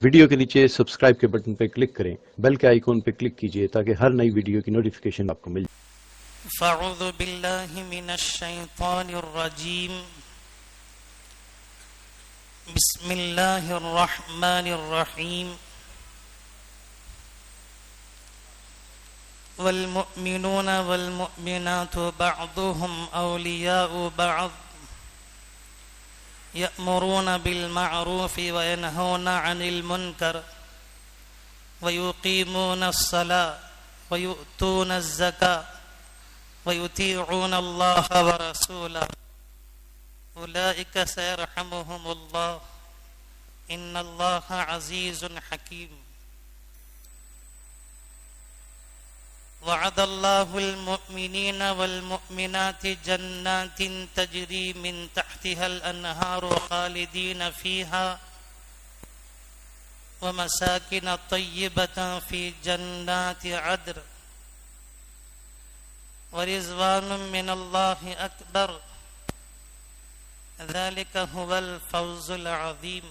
Video کے نیچے subscribe کے بٹن پہ کلک کریں، بیل کے آئیکن پہ کلک کیجئے تاکہ ہر نئی ویڈیو کی نوٹیفیکیشن آپ کو مل جائے۔ فاعوذ باللہ من الشیطان الرجیم بسم اللہ الرحمن الرحیم والمؤمنون والمؤمنات بعضهم اولیاء بعض يأمرون بالمعروف وينهون عن المنكر ويقيمون الصلاة ويؤتون الزكاة ويطيعون الله ورسوله أولئك سيرحمهم الله إن الله عزيز حكيم وعد الله المؤمنين والمؤمنات جنات تجري من تحتها الأنهار خالدين فيها ومساكن طيبة في جنات عدن ورضوان من الله أكبر ذلك هو الفوز العظيم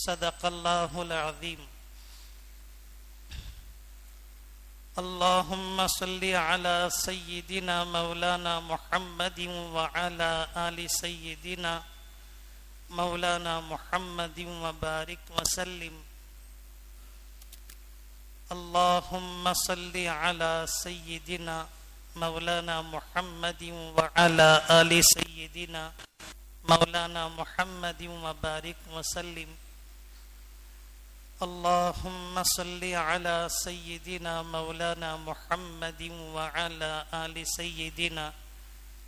صدق الله العظيم اللهم صل على سيدنا مولانا محمد وعلى آل سيدنا مولانا محمد وبارك وسلم اللهم صل على سيدنا مولانا محمد وعلى آل سيدنا مولانا محمد وبارك وسلم اللهم صل على سيدنا مولانا محمد وعلى آل سيدنا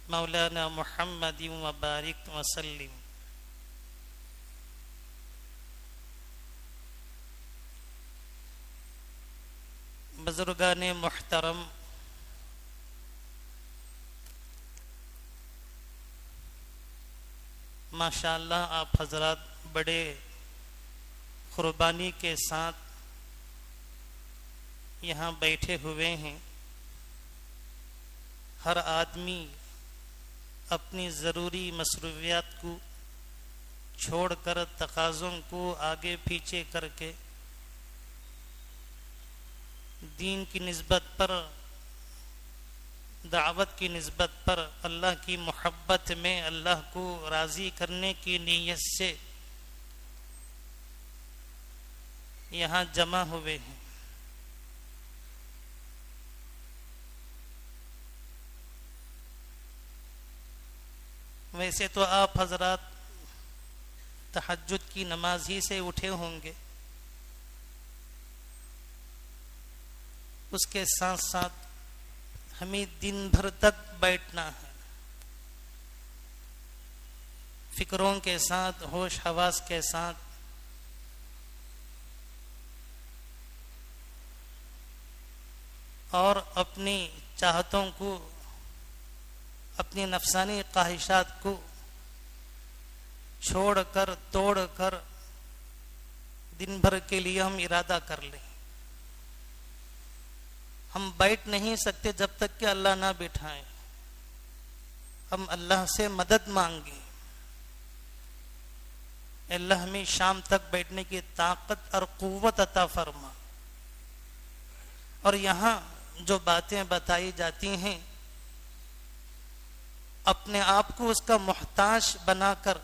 مولانا محمد وبارك وسلم بزرگان محترم، ماشاءاللہ آپ حضرات بڑے قربانی کے ساتھ یہاں بیٹھے ہوئے ہیں۔ ہر آدمی اپنی ضروری مصروفیات کو چھوڑ کر تقاضوں کو آگے پیچھے کر کے دین کی نسبت پر، دعوت کی نسبت پر، اللہ کی محبت میں اللہ کو راضی کرنے کی نیت سے یہاں جمع ہوئے ہیں۔ ویسے تو آپ حضرات تہجد کی نماز ہی سے اٹھے ہوں گے، اس کے ساتھ ساتھ ہمیں دن بھر تک بیٹھنا ہے، فکروں کے ساتھ، ہوش حواس کے ساتھ، اور اپنی چاہتوں کو، اپنی نفسانی خواہشات کو چھوڑ کر، توڑ کر دن بھر کے لیے ہم ارادہ کر لیں۔ ہم بیٹھ نہیں سکتے جب تک کہ اللہ نہ بٹھائیں۔ ہم اللہ سے مدد مانگیں، اللہ ہمیں شام تک بیٹھنے کی طاقت اور قوت عطا فرما۔ اور یہاں جو باتیں بتائی جاتی ہیں، اپنے آپ کو اس کا محتاج بنا کر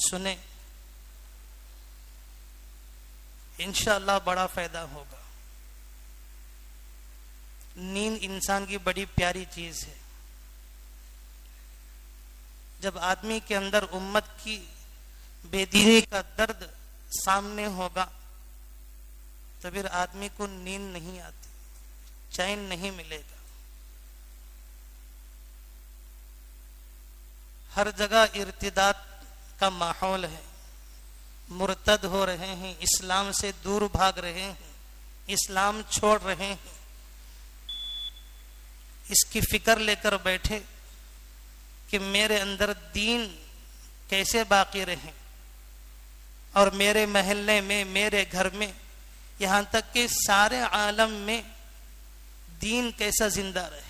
سنیں، انشاءاللہ بڑا فائدہ ہوگا۔ نیند انسان کی بڑی پیاری چیز ہے۔ جب آدمی کے اندر امت کی بے دینی کا درد سامنے ہوگا تو پھر آدمی کو نیند نہیں آتی، چین نہیں ملے گا۔ ہر جگہ ارتداد کا ماحول ہے، مرتد ہو رہے ہیں، اسلام سے دور بھاگ رہے ہیں، اسلام چھوڑ رہے ہیں۔ اس کی فکر لے کر بیٹھے کہ میرے اندر دین کیسے باقی رہے، اور میرے محلے میں، میرے گھر میں، یہاں تک کہ سارے عالم میں دین کیسا زندہ رہے۔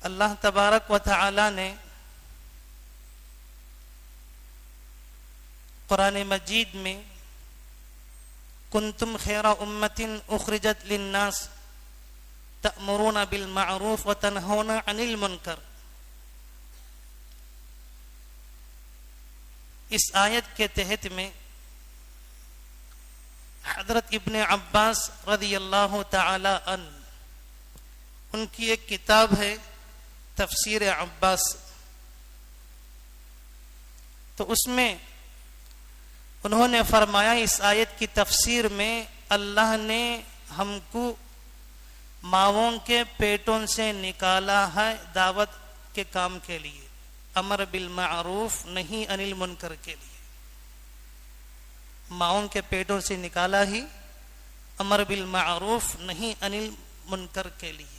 اللہ تبارک و تعالی نے قرآن مجید میں کنتم خیر امت اخرجت للناس تأمرون بالمعروف وتنہون عن المنکر، اس آیت کے تحت میں حضرت ابن عباس رضی اللہ تعالی عنہ، ان کی ایک کتاب ہے تفسیر عباس، تو اس میں انہوں نے فرمایا اس آیت کی تفسیر میں اللہ نے ہم کو ماؤں کے پیٹوں سے نکالا ہے دعوت کے کام کے لیے، امر بالمعروف نہیں عن المنکر کے لیے، ماؤں کے پیٹوں سے نکالا ہی امر بالمعروف نہیں عن المنکر کے لیے۔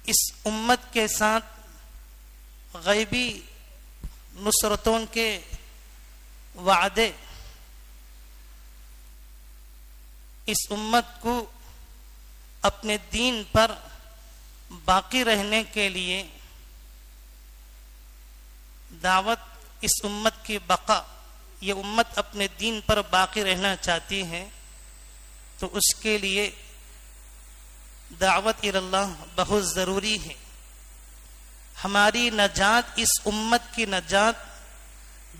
اس امت کے ساتھ غیبی نصرتوں کے وعدے اس امت کو اپنے دین پر باقی رہنے کے لیے دعوت، اس امت کی بقا، یہ امت اپنے دین پر باقی رہنا چاہتی ہے تو اس کے لیے دعوت اللہ بہت ضروری ہے۔ ہماری نجات، اس امت کی نجات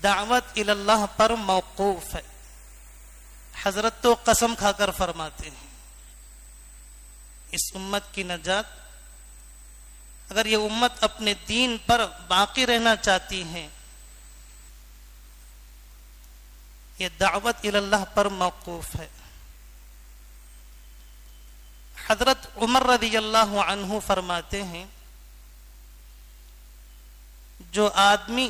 دعوت اللہ پر موقوف ہے۔ حضرت تو قسم کھا کر فرماتے ہیں اس امت کی نجات، اگر یہ امت اپنے دین پر باقی رہنا چاہتی ہے یہ دعوت اللہ پر موقوف ہے۔ حضرت عمر رضی اللہ عنہ فرماتے ہیں جو آدمی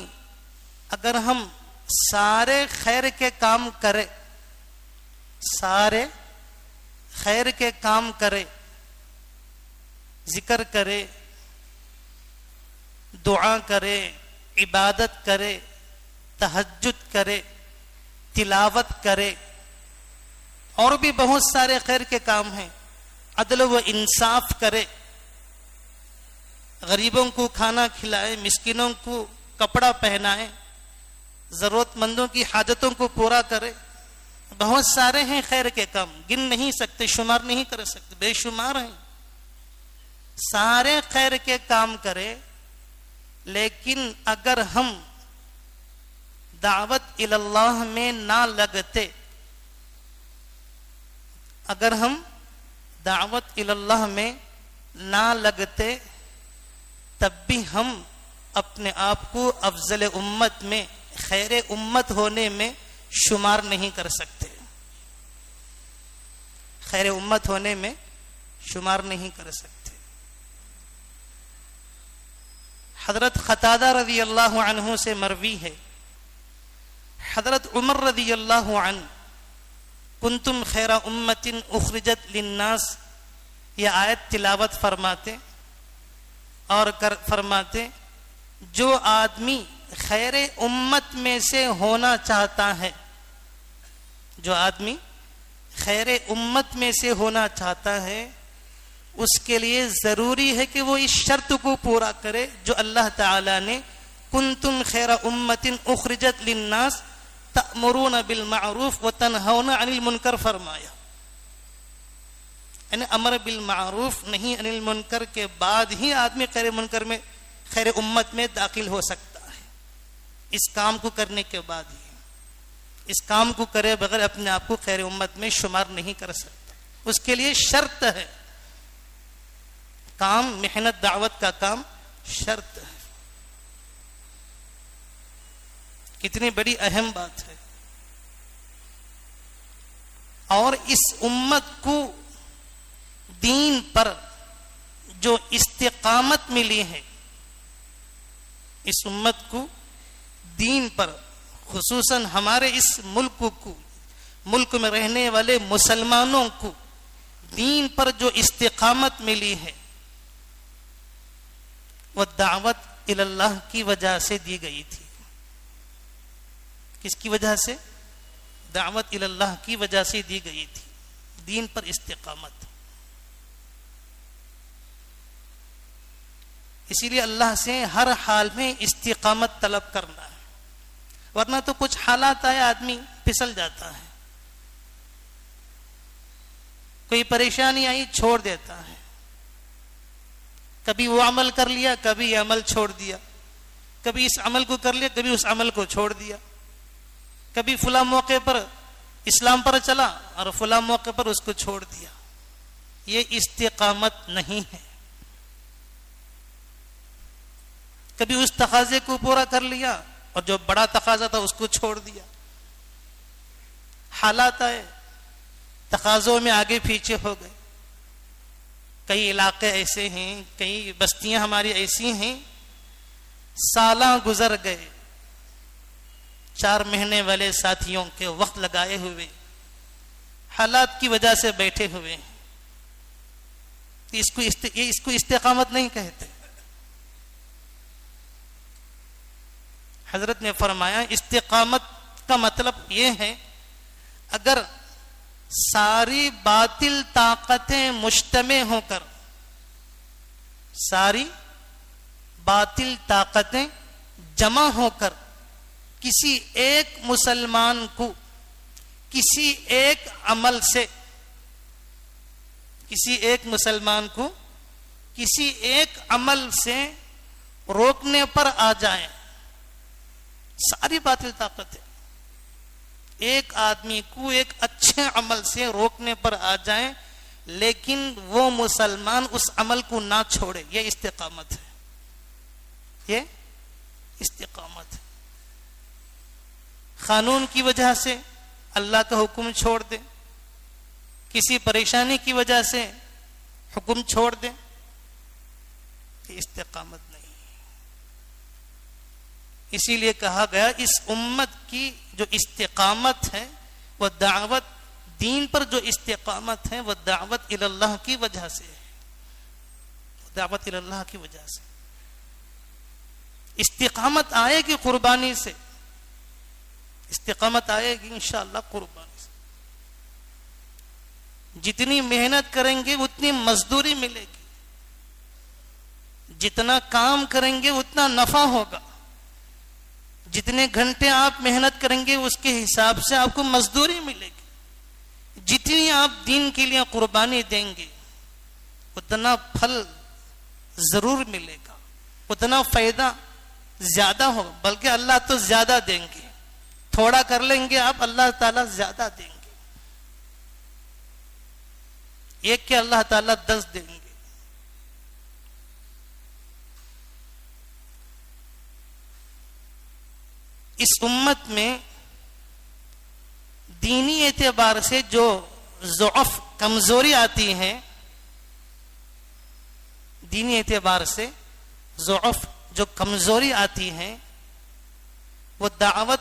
اگر ہم سارے خیر کے کام کرے، سارے خیر کے کام کرے، ذکر کرے، دعا کرے، عبادت کرے، تہجد کرے، تلاوت کرے، اور بھی بہت سارے خیر کے کام ہیں، عدل و انصاف کرے، غریبوں کو کھانا کھلائے، مسکینوں کو کپڑا پہنائے، ضرورت مندوں کی حاجتوں کو پورا کرے، بہت سارے ہیں خیر کے کام، گن نہیں سکتے، شمار نہیں کر سکتے، بے شمار ہیں، سارے خیر کے کام کرے، لیکن اگر ہم دعوت اللہ میں نہ لگتے، اگر ہم دعوت اللہ میں نہ لگتے تب بھی ہم اپنے آپ کو افضل امت میں، خیر امت ہونے میں شمار نہیں کر سکتے، خیر امت ہونے میں شمار نہیں کر سکتے۔ حضرت قتادہ رضی اللہ عنہ سے مروی ہے، حضرت عمر رضی اللہ عنہ کنتم خیر امت اخرجت للناس یہ آیت تلاوت فرماتے اور فرماتے جو آدمی خیر امت میں سے ہونا چاہتا ہے، جو آدمی خیر امت میں سے ہونا چاہتا ہے اس کے لیے ضروری ہے کہ وہ اس شرط کو پورا کرے جو اللہ تعالی نے کنتم خیر امت اخرجت للناس تأمرون بالمعروف وتنہون عن المنکر فرمایا، یعنی امر بالمعروف نہیں عن المنکر کے بعد ہی آدمی خیر امت میں داخل ہو سکتا ہے، اس کام کو کرنے کے بعد ہی، اس کام کو کرے بغیر اپنے آپ کو خیر امت میں شمار نہیں کر سکتا، اس کے لیے شرط ہے، کام محنت دعوت کا کام شرط ہے۔ کتنی بڑی اہم بات ہے، اور اس امت کو دین پر جو استقامت ملی ہے، اس امت کو دین پر، خصوصاً ہمارے اس ملک میں رہنے والے مسلمانوں کو دین پر جو استقامت ملی ہے وہ دعوت اللہ کی وجہ سے دی گئی تھی۔ کس کی وجہ سے؟ دعوت اللہ کی وجہ سے دی گئی تھی، دین پر استقامت۔ اسی لیے اللہ سے ہر حال میں استقامت طلب کرنا ہے، ورنہ تو کچھ حالات آئے آدمی پھسل جاتا ہے، کوئی پریشانی آئی چھوڑ دیتا ہے، کبھی وہ عمل کر لیا کبھی یہ عمل چھوڑ دیا، کبھی اس عمل کو کر لیا کبھی اس عمل کو چھوڑ دیا، کبھی فلاں موقع پر اسلام پر چلا اور فلاں موقع پر اس کو چھوڑ دیا۔ یہ استقامت نہیں ہے۔ کبھی اس تقاضے کو پورا کر لیا اور جو بڑا تقاضا تھا اس کو چھوڑ دیا۔ حالات آئے، تقاضوں میں آگے پیچھے ہو گئے۔ کئی علاقے ایسے ہیں، کئی بستیاں ہماری ایسی ہیں، سالاں گزر گئے، 4 مہینے والے ساتھیوں کے وقت لگائے ہوئے حالات کی وجہ سے بیٹھے ہوئے ہیں۔ اس کو استقامت نہیں کہتے۔ حضرت نے فرمایا استقامت کا مطلب یہ ہے، اگر ساری باطل طاقتیں مجتمع ہو کر، ساری باطل طاقتیں جمع ہو کر کسی ایک مسلمان کو کسی ایک عمل سے، کسی ایک مسلمان کو کسی ایک عمل سے روکنے پر آ جائیں، ساری باطل طاقتیں ایک آدمی کو ایک اچھے عمل سے روکنے پر آ جائیں، لیکن وہ مسلمان اس عمل کو نہ چھوڑے، یہ استقامت ہے، یہ استقامت ہے۔ قانون کی وجہ سے اللہ کا حکم چھوڑ دے، کسی پریشانی کی وجہ سے حکم چھوڑ دے، یہ استقامت نہیں۔ اسی لیے کہا گیا اس امت کی جو استقامت ہے وہ دعوت، دین پر جو استقامت ہے وہ دعوت اللہ کی وجہ سے ہے، دعوت اللہ کی وجہ سے۔ استقامت آئے گی قربانی سے، استقامت آئے گی انشاءاللہ قربانی سے۔ جتنی محنت کریں گے اتنی مزدوری ملے گی، جتنا کام کریں گے اتنا نفع ہوگا، جتنے گھنٹے آپ محنت کریں گے اس کے حساب سے آپ کو مزدوری ملے گی، جتنی آپ دین کے لیے قربانی دیں گے اتنا پھل ضرور ملے گا، اتنا فائدہ زیادہ ہوگا، بلکہ اللہ تو زیادہ دیں گے، تھوڑا کر لیں گے آپ، اللہ تعالیٰ زیادہ دیں گے، ایک کے اللہ تعالیٰ 10 دیں گے۔ اس امت میں دینی اعتبار سے جو ضعف، کمزوری آتی ہے، دینی اعتبار سے ضعف جو کمزوری آتی ہے وہ دعوت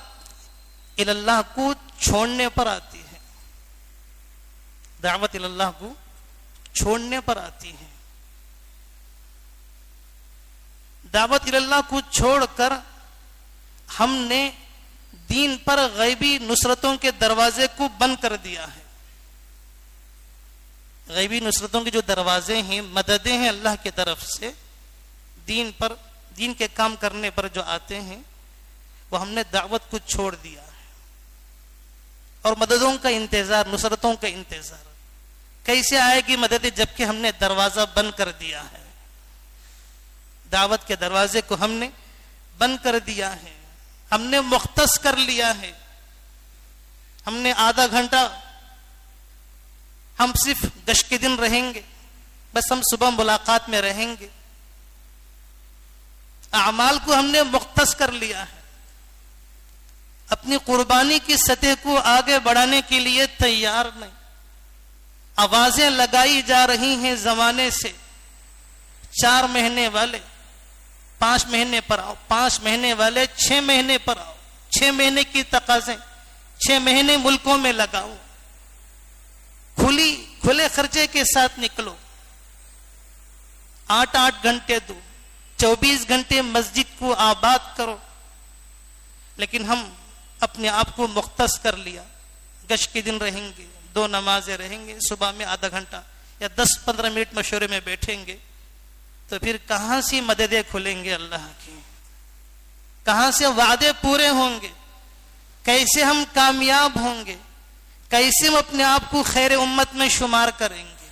اللہ کو چھوڑنے پر آتی ہے، دعوت اللہ کو چھوڑنے پر آتی ہے۔ دعوت اللہ کو چھوڑ کر ہم نے دین پر غیبی نصرتوں کے دروازے کو بند کر دیا ہے۔ غیبی نصرتوں کے جو دروازے ہیں، مددیں ہیں اللہ کی طرف سے، دین پر، دین کے کام کرنے پر جو آتے ہیں، وہ ہم نے دعوت کو چھوڑ دیا ہے، اور مددوں کا انتظار، نصرتوں کا انتظار۔ کیسے آئے گی مدد جبکہ ہم نے دروازہ بند کر دیا ہے، دعوت کے دروازے کو ہم نے بند کر دیا ہے، ہم نے مختص کر لیا ہے، ہم نے آدھا گھنٹہ ہم صرف گشت کے دن رہیں گے، بس ہم صبح ملاقات میں رہیں گے، اعمال کو ہم نے مختص کر لیا ہے، اپنی قربانی کی سطح کو آگے بڑھانے کے لیے تیار نہیں۔ آوازیں لگائی جا رہی ہیں زمانے سے، 4 مہینے والے 5 مہینے پر آؤ، 5 مہینے والے 6 مہینے پر آؤ، 6 مہینے کی تقاضے، 6 مہینے ملکوں میں لگاؤ، کھلے خرچے کے ساتھ نکلو، 8 گھنٹے دو، 24 گھنٹے مسجد کو آباد کرو، لیکن ہم اپنے آپ کو مختص کر لیا، گشت کے دن رہیں گے، 2 نمازیں رہیں گے، صبح میں آدھا گھنٹہ یا 10-15 منٹ مشورے میں بیٹھیں گے، تو پھر کہاں سے مددیں کھلیں گے اللہ کی؟ کہاں سے وعدے پورے ہوں گے؟ کیسے ہم کامیاب ہوں گے؟ کیسے ہم اپنے آپ کو خیر امت میں شمار کریں گے؟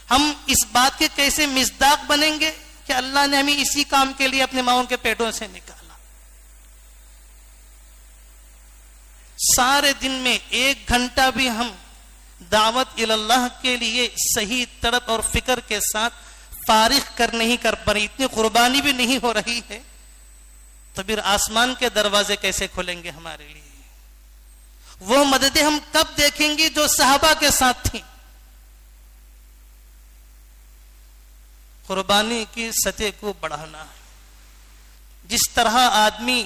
ہم اس بات کے کیسے مصداق بنیں گے کہ اللہ نے ہمیں اسی کام کے لیے اپنے ماؤں کے پیٹوں سے نکالا؟ سارے دن میں 1 گھنٹہ بھی ہم دعوت اللہ کے لیے صحیح تڑپ اور فکر کے ساتھ فارغ نہیں کر پا رہی، اتنی قربانی بھی نہیں ہو رہی ہے، تو پھر آسمان کے دروازے کیسے کھلیں گے ہمارے لیے؟ وہ مددیں ہم کب دیکھیں گے جو صحابہ کے ساتھ تھیں؟ قربانی کی سطح کو بڑھانا، جس طرح آدمی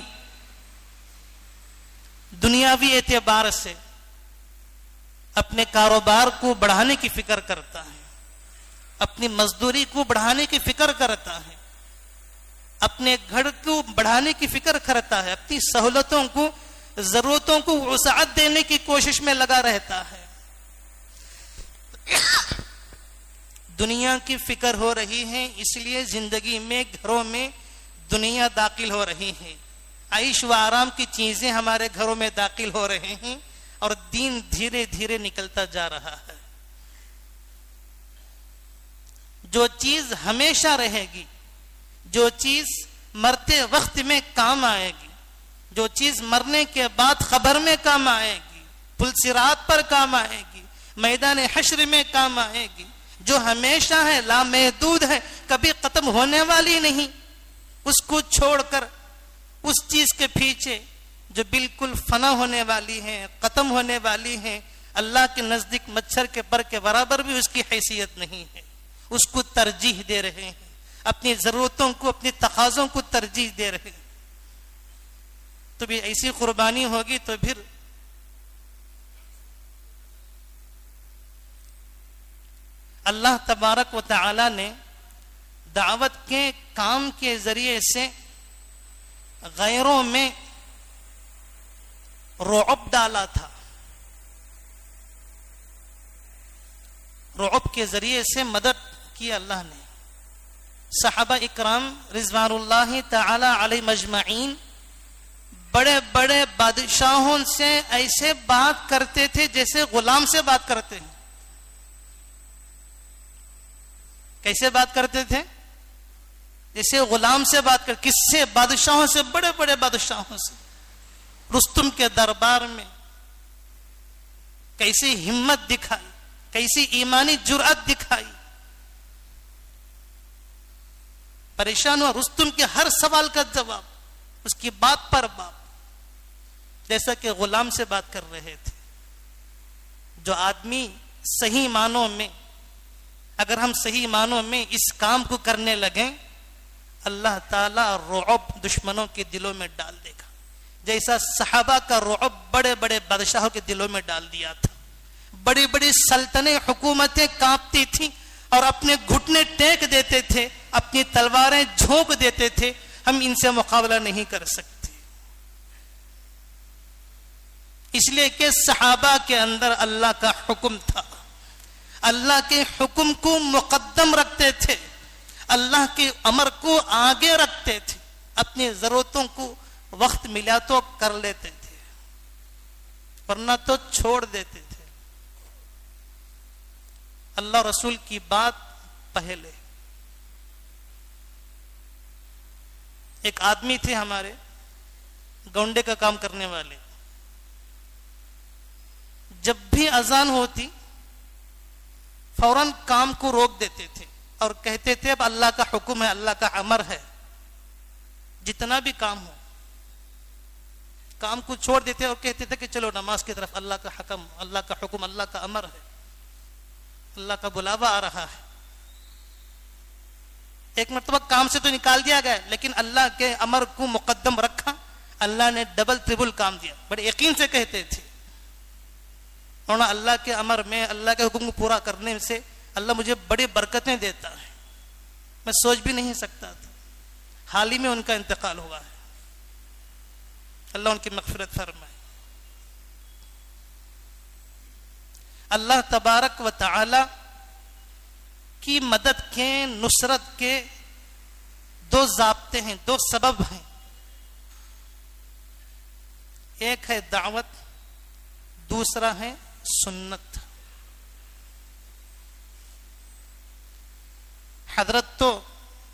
دنیاوی اعتبار سے اپنے کاروبار کو بڑھانے کی فکر کرتا ہے، اپنی مزدوری کو بڑھانے کی فکر کرتا ہے، اپنے گھر کو بڑھانے کی فکر کرتا ہے، اپنی سہولتوں کو، ضرورتوں کو وسعت دینے کی کوشش میں لگا رہتا ہے، دنیا کی فکر ہو رہی ہے، اس لیے زندگی میں گھروں میں دنیا داخل ہو رہی ہے، عیش و آرام کی چیزیں ہمارے گھروں میں داخل ہو رہے ہیں، اور دین دھیرے دھیرے نکلتا جا رہا ہے۔ جو چیز ہمیشہ رہے گی، جو چیز مرتے وقت میں کام آئے گی، جو چیز مرنے کے بعد خبر میں کام آئے گی، پل صراط پر کام آئے گی، میدان حشر میں کام آئے گی، جو ہمیشہ ہے، لامحدود ہے، کبھی ختم ہونے والی نہیں، اس کو چھوڑ کر اس چیز کے پیچھے جو بالکل فنا ہونے والی ہے، ختم ہونے والی ہے، اللہ کے نزدیک مچھر کے پر کے برابر بھی اس کی حیثیت نہیں ہے، اس کو ترجیح دے رہے ہیں، اپنی ضرورتوں کو، اپنی تقاضوں کو ترجیح دے رہے ہیں، تو بھی ایسی قربانی ہوگی تو پھر اللہ تبارک و تعالی نے دعوت کے کام کے ذریعے سے غیروں میں رعب ڈالا تھا، رعب کے ذریعے سے مدد کی اللہ نے۔ صحابہ اکرام رضوان اللہ تعالی علیہ مجمعین بڑے بڑے بادشاہوں سے ایسے بات کرتے تھے جیسے غلام سے بات کرتے ہیں۔ کیسے بات کرتے تھے؟ جیسے غلام سے بات کر، کس سے؟ بادشاہوں سے، بڑے بڑے بادشاہوں سے۔ رستم کے دربار میں کیسی ہمت دکھائی، کیسی ایمانی جرأت دکھائی، پریشان ہوا، رستم کے ہر سوال کا جواب، اس کی بات پر بات، جیسا کہ غلام سے بات کر رہے تھے۔ جو آدمی صحیح معنوں میں، اگر ہم صحیح معنوں میں اس کام کو کرنے لگیں، اللہ تعالیٰ رعب دشمنوں کے دلوں میں ڈال دے گا، جیسا صحابہ کا رعب بڑے بڑے بادشاہوں کے دلوں میں ڈال دیا تھا۔ بڑی بڑی سلطنتیں، حکومتیں کانپتی تھیں اور اپنے گھٹنے ٹیک دیتے تھے، اپنی تلواریں جھونک دیتے تھے، ہم ان سے مقابلہ نہیں کر سکتے، اس لیے کہ صحابہ کے اندر اللہ کا حکم تھا، اللہ کے حکم کو مقدم رکھتے تھے، اللہ کے امر کو آگے رکھتے تھے، اپنی ضرورتوں کو وقت ملا تو کر لیتے تھے، ورنہ تو چھوڑ دیتے تھے۔ اللہ رسول کی بات پہلے۔ ایک آدمی تھے ہمارے گونڈے کا کام کرنے والے، جب بھی اذان ہوتی فوراً کام کو روک دیتے تھے اور کہتے تھے اب اللہ کا حکم ہے، اللہ کا امر ہے، جتنا بھی کام ہو کام کو چھوڑ دیتے اور کہتے تھے کہ چلو نماز کی طرف، اللہ کا حکم، اللہ کا حکم، اللہ کا امر ہے، اللہ کا بلاوا آ رہا ہے۔ ایک مرتبہ کام سے تو نکال دیا گیا، لیکن اللہ کے امر کو مقدم رکھا، اللہ نے ڈبل ٹربل کام دیا، بڑے یقین سے کہتے تھے، اور اللہ کے امر میں، اللہ کے حکم کو پورا کرنے سے اللہ مجھے بڑی برکتیں دیتا ہے، میں سوچ بھی نہیں سکتا تھا۔ حال ہی میں ان کا انتقال ہوا ہے، اللہ ان کی مغفرت فرمائے۔ اللہ تبارک و تعالی کی مدد کے، نصرت کے دو ضابطے ہیں، دو سبب ہیں. ایک ہے دعوت، دوسرا ہے سنت. حضرت تو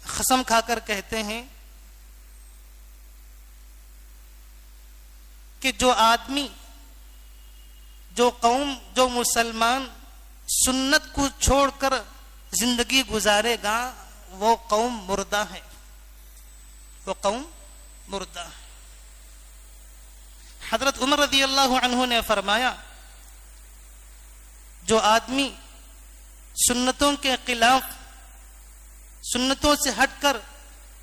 قسم کھا کر کہتے ہیں کہ جو آدمی، جو قوم، جو مسلمان سنت کو چھوڑ کر زندگی گزارے گا وہ قوم مردہ ہے، وہ قوم مردہ ہے. حضرت عمر رضی اللہ عنہ نے فرمایا جو آدمی سنتوں کے خلاف، سنتوں سے ہٹ کر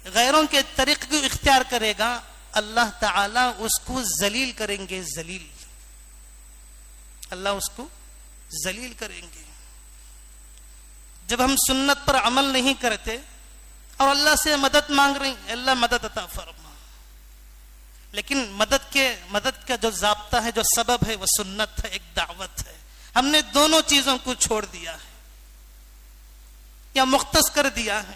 غیروں کے طریق کو اختیار کرے گا اللہ تعالی اس کو ذلیل کریں گے، ذلیل. اللہ اس کو ذلیل کریں گے. جب ہم سنت پر عمل نہیں کرتے اور اللہ سے مدد مانگ رہے ہیں، اللہ مدد عطا فرما، لیکن مدد کا جو ضابطہ ہے، جو سبب ہے، وہ سنت ہے، ایک دعوت ہے. ہم نے دونوں چیزوں کو چھوڑ دیا ہے یا مختص کر دیا ہے،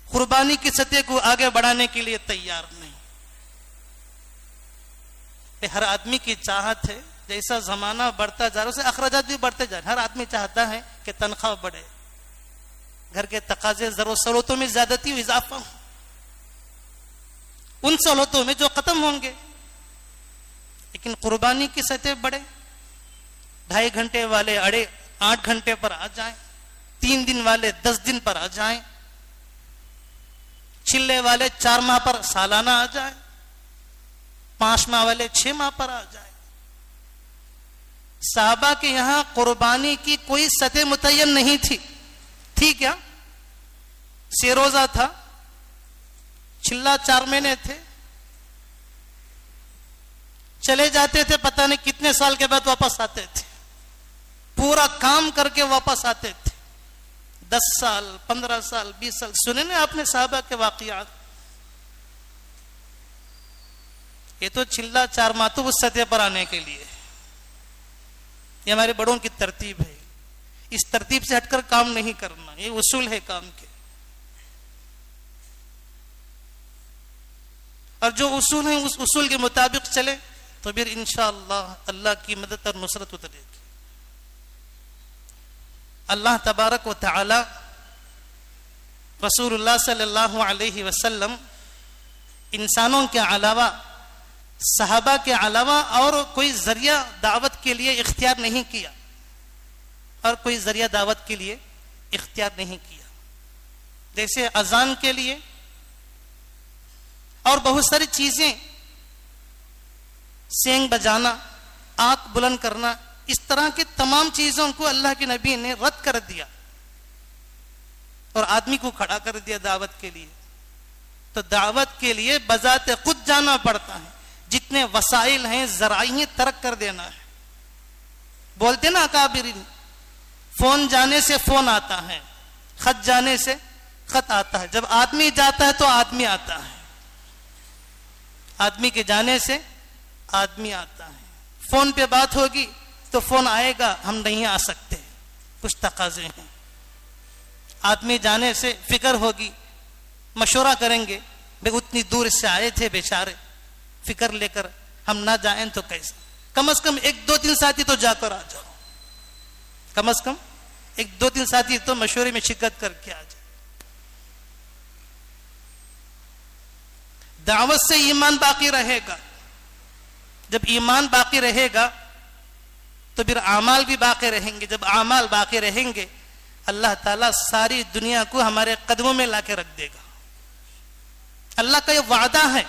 قربانی کی سطح کو آگے بڑھانے کے لیے تیار نہیں. ہر آدمی کی چاہت ہے، جیسا زمانہ بڑھتا جا رہا ہے اسے اخراجات بھی بڑھتے جا رہے ہیں. ہر آدمی چاہتا ہے کہ تنخواہ بڑھے، گھر کے تقاضے، ضرورتوں میں زیادتی ہو، اضافہ ہو. ان سہولتوں میں جو ختم ہوں گے، لیکن قربانی کی سطح بڑھے. 2.5 گھنٹے والے 8 گھنٹے پر آ جائیں، 3 دن والے 10 دن پر آ جائیں، چلے والے 4 ماہ پر سالانہ آ جائیں، 5 ماہ والے 6 ماہ پر آ جائیں. صحابہ کے یہاں قربانی کی کوئی سطح متعین نہیں تھی. ٹھیک ہے، 6 روزہ تھا، چلا 4 مہینے تھے، چلے جاتے تھے، پتہ نہیں کتنے سال کے بعد واپس آتے تھے، پورا کام کر کے واپس آتے تھے. 10 سال 15 سال 20 سال سنے نا آپ نے صحابہ کے واقعات. یہ تو چلا 4 ماہ تو اس سطح پر آنے کے لیے. یہ ہمارے بڑوں کی ترتیب ہے، اس ترتیب سے ہٹ کر کام نہیں کرنا، یہ اصول ہے کام کے. اور جو اصول ہیں اس اصول کے مطابق چلے تو پھر انشاءاللہ اللہ کی مدد اور نصرت اترے گی. اللہ تبارک و تعالی رسول اللہ صلی اللہ علیہ وسلم انسانوں کے علاوہ، صحابہ کے علاوہ اور کوئی ذریعہ دعوت کے لیے اختیار نہیں کیا، اور کوئی ذریعہ دعوت کے لیے اختیار نہیں کیا. جیسے اذان کے لیے اور بہت ساری چیزیں، سینگ بجانا، آنکھ بلند کرنا، اس طرح کی تمام چیزوں کو اللہ کے نبی نے رد کر دیا اور آدمی کو کھڑا کر دیا دعوت کے لیے. تو دعوت کے لیے بذات خود جانا پڑتا ہے، جتنے وسائل ہیں، ذرائع ہیں، ترک کر دینا ہے. بولتے نا اکابرین، فون جانے سے فون آتا ہے، خط جانے سے خط آتا ہے. جب آدمی جاتا ہے تو آدمی آتا ہے، آدمی کے جانے سے آدمی آتا ہے. فون پہ بات ہوگی تو فون آئے گا، ہم نہیں آ سکتے، کچھ تقاضے ہیں. آدمی جانے سے فکر ہوگی، مشورہ کریں گے، بھئی اتنی دور سے آئے تھے بیچارے، فکر لے کر ہم نہ جائیں تو کیسا؟ کم از کم 1-2 ساتھی تو جا کر آ جاؤ، کم از کم 1-2 ساتھی تو مشورے میں شرکت کر کے آ جائے. دعوت سے ایمان باقی رہے گا. جب ایمان باقی رہے گا تو پھر اعمال بھی باقی رہیں گے. جب اعمال باقی رہیں گے اللہ تعالیٰ ساری دنیا کو ہمارے قدموں میں لا کے رکھ دے گا. اللہ کا یہ وعدہ ہے،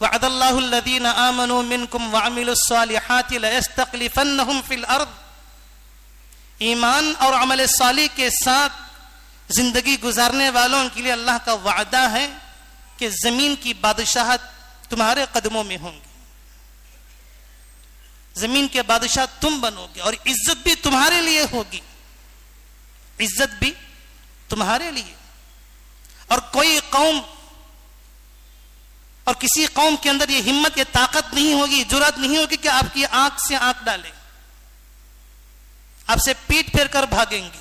وعد اللہ الذین آمنوا منکم وعملوا الصالحات لیستخلفنہم فی الارض. ایمان اور عمل صالح کے ساتھ زندگی گزارنے والوں کے لیے اللہ کا وعدہ ہے کہ زمین کی بادشاہت تمہارے قدموں میں ہوں گی، زمین کے بادشاہ تم بنو گے، اور عزت بھی تمہارے لیے ہوگی، عزت بھی تمہارے لیے. اور کوئی قوم اور کسی قوم کے اندر یہ ہمت، یہ طاقت نہیں ہوگی، جرات نہیں ہوگی کہ آپ کی آنکھ سے آنکھ ڈالیں، آپ سے پیٹ پھیر کر بھاگیں گے.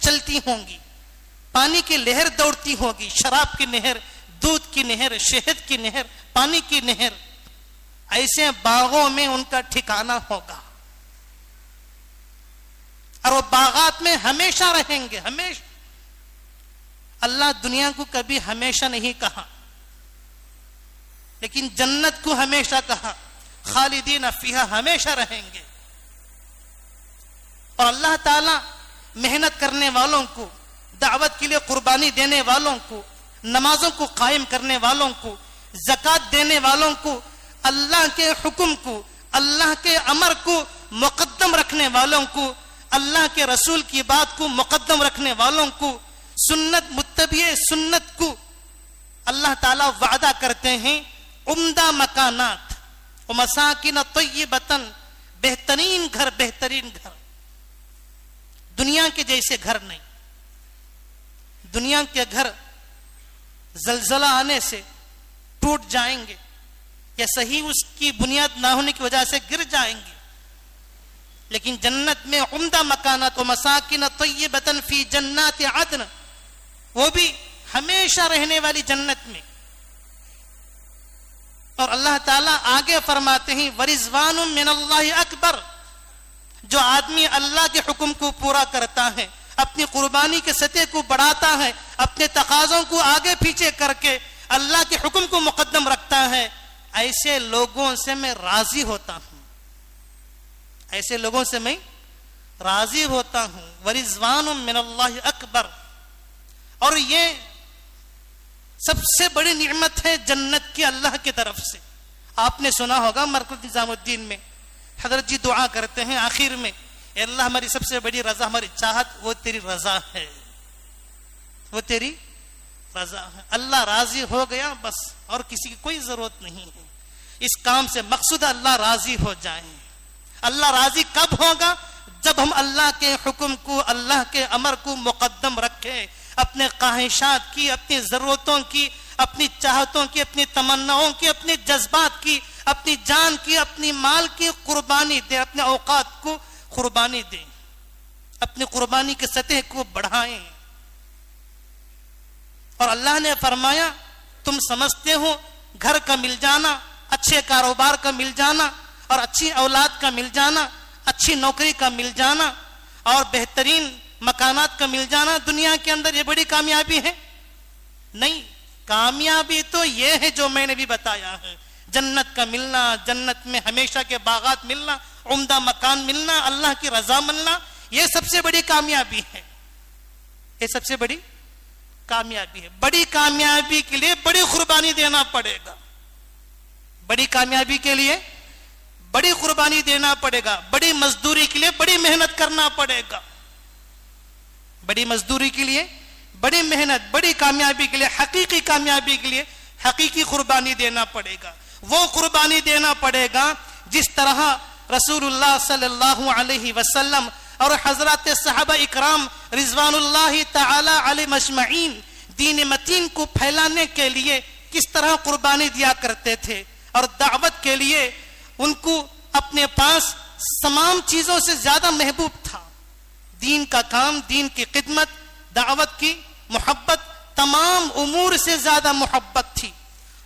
چلتی ہوں گی، پانی کی لہر دوڑتی ہوگی، شراب کی نہر، دودھ کی نہر، شہد کی نہر، پانی کی نہر، ایسے باغوں میں ان کا ٹھکانہ ہوگا، اور وہ باغات میں ہمیشہ رہیں گے، ہمیشہ۔ اللہ دنیا کو کبھی ہمیشہ نہیں کہا، لیکن جنت کو ہمیشہ کہا، خالدین فیہا، ہمیشہ رہیں گے۔ اور اللہ تعالی محنت کرنے والوں کو، دعوت کے لیے قربانی دینے والوں کو، نمازوں کو قائم کرنے والوں کو، زکوٰۃ دینے والوں کو، اللہ کے حکم کو، اللہ کے امر کو مقدم رکھنے والوں کو، اللہ کے رسول کی بات کو مقدم رکھنے والوں کو، سنت متبع سنت کو اللہ تعالیٰ وعدہ کرتے ہیں عمدہ مکانات و مساکن طیبتن، بہترین گھر، بہترین گھر، دنیا کے جیسے گھر نہیں۔ دنیا کے گھر زلزلہ آنے سے ٹوٹ جائیں گے یا صحیح اس کی بنیاد نہ ہونے کی وجہ سے گر جائیں گے، لیکن جنت میں عمدہ مکانات و مساکن طیبتن فی جنات عدن، وہ بھی ہمیشہ رہنے والی جنت میں۔ اور اللہ تعالیٰ آگے فرماتے ہیں ورضوان من اللہ اکبر، جو آدمی اللہ کے حکم کو پورا کرتا ہے، اپنی قربانی کے سطح کو بڑھاتا ہے، اپنے تقاضوں کو آگے پیچھے کر کے اللہ کے حکم کو مقدم رکھتا ہے، ایسے لوگوں سے میں راضی ہوتا ہوں، ایسے لوگوں سے میں راضی ہوتا ہوں۔ ورضوان من اللہ اکبر، اور یہ سب سے بڑی نعمت ہے جنت کی اللہ کی طرف سے۔ آپ نے سنا ہوگا مرکز نظام الدین میں حضرت جی دعا کرتے ہیں آخر میں، اے اللہ ہماری سب سے بڑی رضا، ہماری چاہت وہ تیری رضا ہے، وہ تیری رضا ہے۔ اللہ راضی ہو گیا بس، اور کسی کی کوئی ضرورت نہیں ہے اس کام سے، مقصود اللہ راضی ہو جائیں۔ اللہ راضی کب ہوگا؟ جب ہم اللہ کے حکم کو، اللہ کے امر کو مقدم رکھیں، اپنے خواہشات کی، اپنی ضرورتوں کی، اپنی چاہتوں کی، اپنی تمناؤں کی، اپنی جذبات کی، اپنی جان کی، اپنی مال کی قربانی دیں، اپنے اوقات کو قربانی دیں، اپنی قربانی کی سطح کو بڑھائیں۔ اور اللہ نے فرمایا تم سمجھتے ہو گھر کا مل جانا، اچھے کاروبار کا مل جانا، اور اچھی اولاد کا مل جانا، اچھی نوکری کا مل جانا، اور بہترین مکانات کا مل جانا دنیا کے اندر یہ بڑی کامیابی ہے؟ نہیں، کامیابی تو یہ ہے جو میں نے بھی بتایا ہے، جنت کا ملنا، جنت میں ہمیشہ کے باغات ملنا، عمدہ مکان ملنا، اللہ کی رضا ملنا، یہ سب سے بڑی کامیابی ہے، یہ سب سے بڑی کامیابی ہے۔ بڑی کامیابی کے لیے بڑی قربانی دینا پڑے گا، بڑی کامیابی کے لیے بڑی قربانی دینا پڑے گا، بڑی مزدوری کے لیے بڑی محنت کرنا پڑے گا، بڑی مزدوری کے لیے بڑی محنت، بڑی کامیابی کے لیے، حقیقی کامیابی کے لیے حقیقی قربانی دینا پڑے گا۔ وہ قربانی دینا پڑے گا جس طرح رسول اللہ صلی اللہ علیہ وسلم اور حضرات صحابہ اکرام رضوان اللہ تعالی علیہم اجمعین دین متین کو پھیلانے کے لیے کس طرح قربانی دیا کرتے تھے، اور دعوت کے لیے ان کو اپنے پاس تمام چیزوں سے زیادہ محبوب تھا۔ دین کا کام، دین کی خدمت، دعوت کی محبت تمام امور سے زیادہ محبت تھی،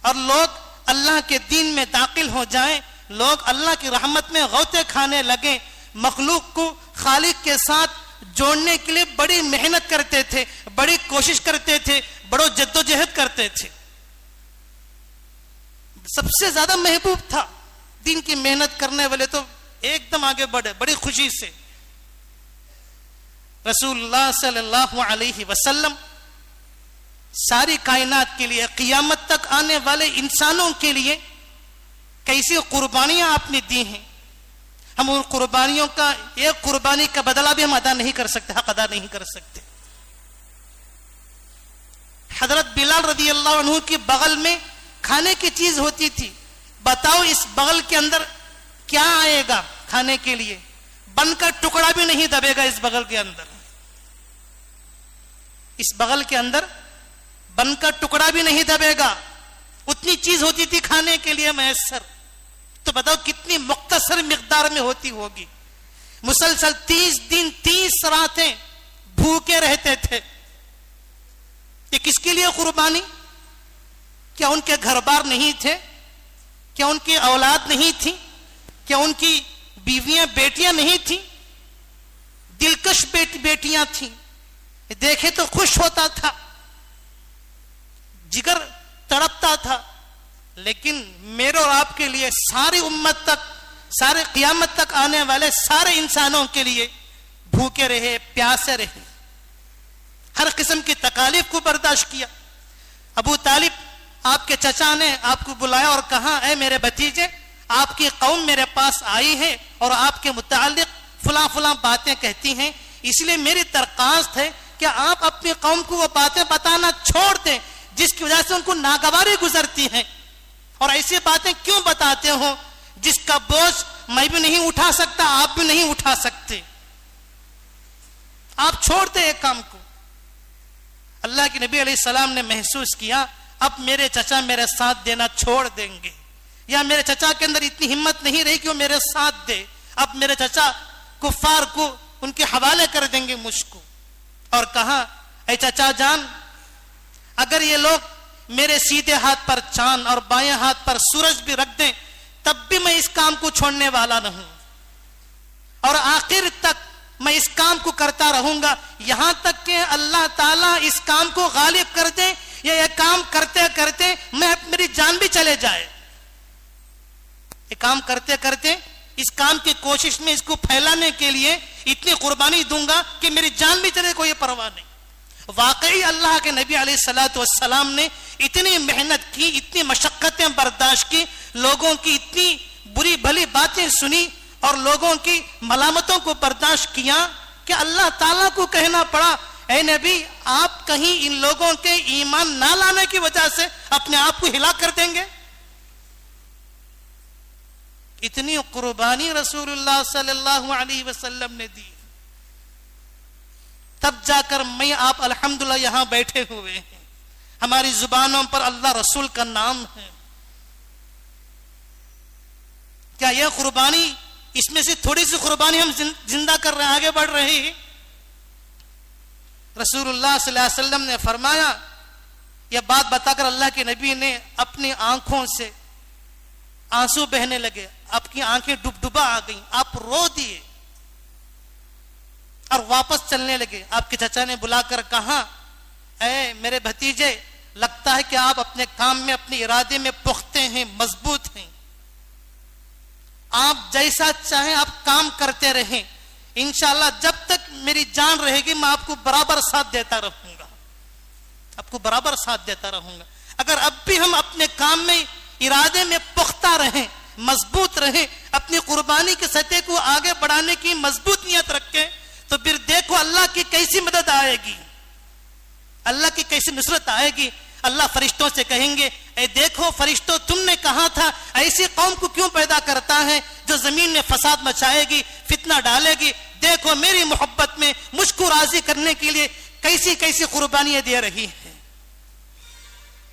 اور لوگ اللہ کے دین میں داخل ہو جائیں، لوگ اللہ کی رحمت میں غوطے کھانے لگیں، مخلوق کو خالق کے ساتھ جوڑنے کے لیے بڑی محنت کرتے تھے، بڑی کوشش کرتے تھے، بڑو جدوجہد کرتے تھے۔ سب سے زیادہ محبوب تھا، دین کی محنت کرنے والے تو ایک دم آگے بڑھے بڑی خوشی سے۔ رسول اللہ صلی اللہ علیہ وسلم ساری کائنات کے لیے، قیامت تک آنے والے انسانوں کے لیے کیسی قربانیاں آپ نے دی ہیں، ہم ان قربانیوں کا ایک قربانی کا بدلہ بھی ہم ادا نہیں کر سکتے، حق ادا نہیں کر سکتے۔ حضرت بلال رضی اللہ عنہ کی بغل میں کھانے کی چیز ہوتی تھی، بتاؤ اس بغل کے اندر کیا آئے گا کھانے کے لیے؟ بن کا ٹکڑا بھی نہیں دبے گا اس بغل کے اندر، اس بغل کے اندر بن کا ٹکڑا بھی نہیں دبے گا، اتنی چیز ہوتی تھی کھانے کے لیے میسر۔ تو بتاؤ کتنی مختصر مقدار میں ہوتی ہوگی۔ مسلسل 30 دن 30 راتیں بھوکے رہتے تھے. یہ کس کے لیے قربانی؟ کیا ان کے گھر بار نہیں تھے؟ کیا ان کی اولاد نہیں تھی؟ کیا ان کی بیویاں بیٹیاں نہیں تھیں؟ دلکش بیٹیاں تھیں. دیکھے تو خوش ہوتا تھا, جگر تڑپتا تھا. لیکن میرے اور آپ کے لیے, ساری امت تک, سارے قیامت تک آنے والے سارے انسانوں کے لیے بھوکے رہے, پیاسے رہے, ہر قسم کی تکالیف کو برداشت کیا. ابو طالب آپ کے چچا نے آپ کو بلایا اور کہا, اے میرے بھتیجے, آپ کی قوم میرے پاس آئی ہے اور آپ کے متعلق فلاں فلاں باتیں کہتی ہیں, اس لیے میری درخواست ہے کہ آپ اپنی قوم کو وہ باتیں بتانا چھوڑ دیں جس کی وجہ سے ان کو ناگواری گزرتی ہیں, اور ایسی باتیں کیوں بتاتے ہو جس کا بوجھ میں بھی نہیں اٹھا سکتا, آپ بھی نہیں اٹھا سکتے. آپ چھوڑ دیں ایک کام کو. اللہ کے نبی علیہ السلام نے محسوس کیا اب میرے چچا میرے ساتھ دینا چھوڑ دیں گے, یا میرے چچا کے اندر اتنی ہمت نہیں رہی کہ وہ میرے ساتھ دے. اب میرے چچا کفار کو ان کے حوالے کر دیں گے مجھ کو. اور کہا, اے چچا جان, اگر یہ لوگ میرے سیدھے ہاتھ پر چاند اور بائیں ہاتھ پر سورج بھی رکھ دیں تب بھی میں اس کام کو چھوڑنے والا نہ ہوں, اور آخر تک میں اس کام کو کرتا رہوں گا یہاں تک کہ اللہ تعالیٰ اس کام کو غالب کر دے, یا یہ کام کرتے کرتے میری جان بھی چلے جائے. یہ کام کرتے کرتے اس کام کی کوشش میں اس کو پھیلانے کے لیے اتنی قربانی دوں گا کہ میری جان بھی چلے, کوئی پرواہ نہیں. واقعی اللہ کے نبی علیہ الصلوۃ والسلام نے اتنی محنت کی, اتنی مشقتیں برداشت کی, لوگوں کی اتنی بری بھلی باتیں سنی اور لوگوں کی ملامتوں کو برداشت کیا کہ اللہ تعالیٰ کو کہنا پڑا, اے نبی آپ کہیں ان لوگوں کے ایمان نہ لانے کی وجہ سے اپنے آپ کو ہلاک کر دیں گے. اتنی قربانی رسول اللہ صلی اللہ علیہ وسلم نے دی, تب جا کر میں آپ الحمدللہ یہاں بیٹھے ہوئے ہیں, ہماری زبانوں پر اللہ رسول کا نام ہے. کیا یہ قربانی, اس میں سے تھوڑی سی قربانی ہم زندہ کر رہے ہیں, آگے بڑھ رہے ہیں. رسول اللہ صلی اللہ علیہ وسلم نے فرمایا, یہ بات بتا کر اللہ کے نبی نے اپنی آنکھوں سے آنسو بہنے لگے, آپ کی آنکھیں ڈبڈبا آ گئیں, آپ رو دیے اور واپس چلنے لگے. آپ کے چچا نے بلا کر کہا, اے میرے بھتیجے, لگتا ہے کہ آپ اپنے کام میں, اپنے ارادے میں پختہ ہیں, مضبوط ہیں, آپ جیسا چاہیں آپ کام کرتے رہیں, انشاءاللہ جب تک میری جان رہے گی میں آپ کو برابر ساتھ دیتا رہوں گا, آپ کو برابر ساتھ دیتا رہوں گا. اگر اب بھی ہم اپنے کام میں, ارادے میں پختہ رہیں, مضبوط رہیں, اپنی قربانی کے سطح کو آگے بڑھانے کی مضبوط نیت رکھیں, تو پھر دیکھو اللہ کی کیسی مدد آئے گی, اللہ کی کیسی نصرت آئے گی. اللہ فرشتوں سے کہیں گے, اے دیکھو فرشتوں, تم نے کہا تھا ایسی قوم کو کیوں پیدا کرتا ہے جو زمین میں فساد مچائے گی, فتنہ ڈالے گی. دیکھو میری محبت میں مجھ کو راضی کرنے کے لیے کیسی کیسی قربانیاں دے رہی ہیں,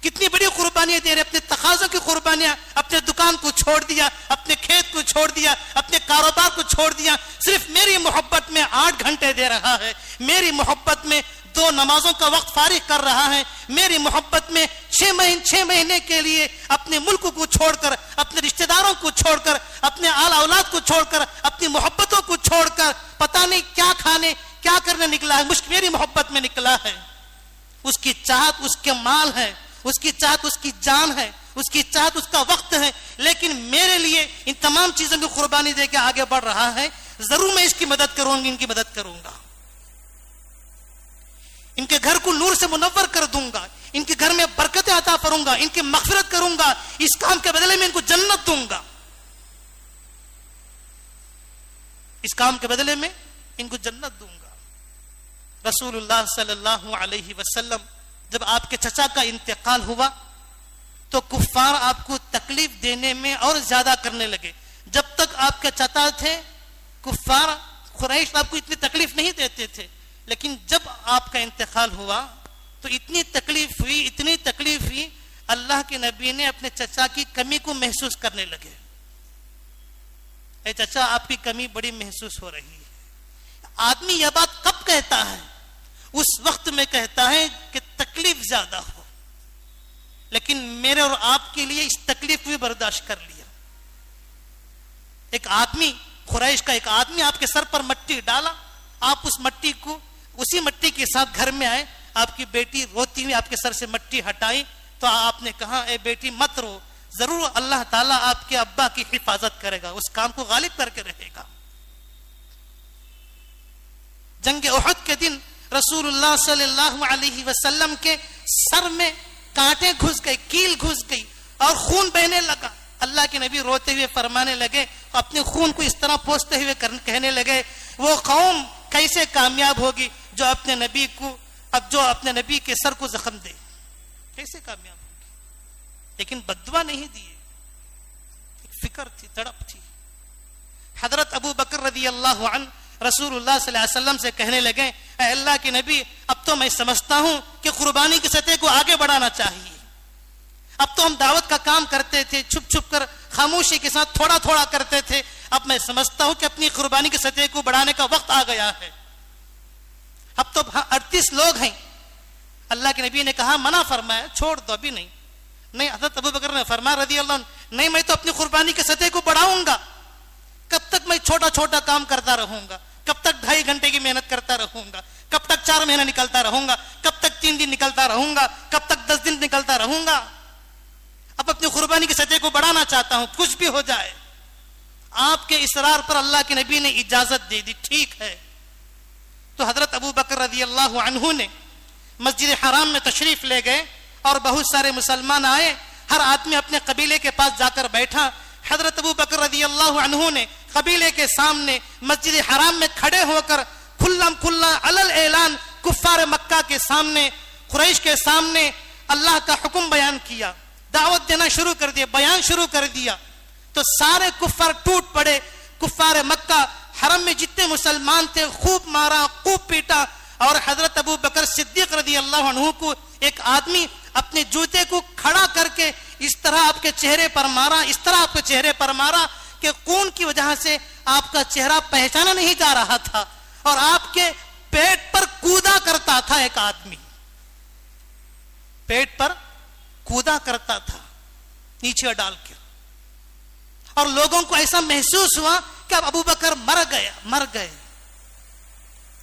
کتنی بڑی قربانیاں دے رہے, اپنے تقاضوں کی قربانیاں, اپنے دکان کو چھوڑ دیا, اپنے کھیت کو چھوڑ دیا, اپنے کاروبار کو چھوڑ دیا, صرف میری محبت میں 8 گھنٹے دے رہا ہے, میری محبت میں 2 نمازوں کا وقت فارغ کر رہا ہے, میری محبت میں 6 مہینے کے لیے اپنے ملک کو چھوڑ کر, اپنے رشتہ داروں کو چھوڑ کر, اپنے آل اولاد کو چھوڑ کر, اپنی محبتوں کو چھوڑ کر پتہ نہیں کیا کھانے کیا کرنے نکلا ہے, میری محبت میں نکلا ہے. اس کی چاہت اس کے مال ہے, اس کی چاہت اس کی جان ہے, اس کی چاہت اس کا وقت ہے, لیکن میرے لیے ان تمام چیزوں کی قربانی دے کے آگے بڑھ رہا ہے. ضرور میں اس کی مدد کروں گی, ان کی مدد کروں گا, ان کے گھر کو نور سے منور کر دوں گا, ان کے گھر میں برکتیں عطا کروں گا, ان کی مغفرت کروں گا, اس کام کے بدلے میں ان کو جنت دوں گا, اس کام کے بدلے میں ان کو جنت دوں گا. رسول اللہ صلی اللہ علیہ وسلم جب آپ کے چچا کا انتقال ہوا تو کفار آپ کو تکلیف دینے میں اور زیادہ کرنے لگے. جب تک آپ کے چچا تھے کفار قریش آپ کو اتنی تکلیف نہیں دیتے تھے, لیکن جب آپ کا انتقال ہوا تو اتنی تکلیف ہوئی, اللہ کے نبی نے اپنے چچا کی کمی کو محسوس کرنے لگے. اے چچا آپ کی کمی بڑی محسوس ہو رہی ہے. آدمی یہ بات کب کہتا ہے اس وقت میں کہتا ہے کہ تکلیف زیادہ ہو، لیکن میرے اور آپ کے لیے اس تکلیف بھی برداشت کر لیا. ایک آدمی، قریش کا ایک آدمی آپ کے سر پر مٹی ڈالا، آپ اس مٹی کو اسی مٹی کے ساتھ گھر میں آئے، آپ کی بیٹی روتی ہوئی آپ کے سر سے مٹی ہٹائی تو آپ نے کہا اے بیٹی مت رو، ضرور اللہ تعالیٰ آپ کے ابا کی حفاظت کرے گا، اس کام کو غالب کر کے رہے گا. جنگ احد کے دن رسول اللہ صلی اللہ علیہ وسلم کے سر میں کانٹے گھس گئے، کیل گھس گئی اور خون بہنے لگا. اللہ کے نبی روتے ہوئے فرمانے لگے، اپنے خون کو اس طرح پوچھتے ہوئے کہنے لگے وہ قوم کیسے کامیاب ہوگی جو اپنے نبی کے سر کو زخم دے، کیسے کامیاب ہوگی. لیکن بددعا نہیں دیے، ایک فکر تھی، تڑپ تھی. حضرت ابو بکر رضی اللہ عنہ رسول اللہ صلی اللہ علیہ وسلم سے کہنے لگے اے اللہ کے نبی، اب تو میں سمجھتا ہوں کہ قربانی کی سطح کو آگے بڑھانا چاہیے. اب تو ہم دعوت کا کام کرتے تھے چھپ چھپ کر، خاموشی کے ساتھ تھوڑا تھوڑا کرتے تھے، اب میں سمجھتا ہوں کہ اپنی قربانی کی سطح کو بڑھانے کا وقت آ گیا ہے. اب تو 38 لوگ ہیں. اللہ کے نبی نے کہا منع فرمایا، چھوڑ دو، ابھی نہیں. حضرت ابو بکر نے فرمایا رضی اللہ عنہ، نہیں میں تو اپنی قربانی کی سطح کو بڑھاؤں گا. کب تک میں چھوٹا چھوٹا کام کرتا رہوں گا؟ کب تک 2.5 گھنٹے کی محنت کرتا رہوں گا؟ کب تک 4 مہینہ نکلتا رہوں گا؟ کب تک 3 دن نکلتا رہوں گا؟ کب تک 10 دن نکلتا رہوں گا؟ اب اپنی قربانی کی سطح کو بڑھانا چاہتا ہوں، کچھ بھی ہو جائے. آپ کے اصرار پر اللہ کے نبی نے اجازت دے دی، ٹھیک ہے. تو حضرت ابو بکر رضی اللہ عنہ نے مسجد حرام میں تشریف لے گئے اور بہت سارے مسلمان آئے، ہر آدمی اپنے قبیلے کے پاس جا کر بیٹھا. حضرت ابو بکر رضی اللہ عنہ نے قبیلے کے سامنے مسجد حرام میں کھڑے ہو کر کھلم کھلا علل اعلان کفار مکہ کے سامنے، قریش کے سامنے اللہ کا حکم بیان کیا، دعوت دینا شروع کر دیا، بیان شروع کر دیا. تو سارے کفار ٹوٹ پڑے. کفار مکہ حرم میں جتنے مسلمان تھے خوب مارا، خوب پیٹا. اور حضرت ابو بکر صدیق رضی اللہ عنہ کو ایک آدمی اپنے جوتے کو کھڑا کر کے اس طرح آپ کے چہرے پر مارا، اس طرح آپ کے چہرے پر مارا کہ خون کی وجہ سے آپ کا چہرہ پہچانا نہیں جا رہا تھا. اور آپ کے پیٹ پر کودا کرتا تھا، ایک آدمی پیٹ پر کودا کرتا تھا نیچے ڈال کے. اور لوگوں کو ایسا محسوس ہوا کہ اب ابو بکر مر گئے.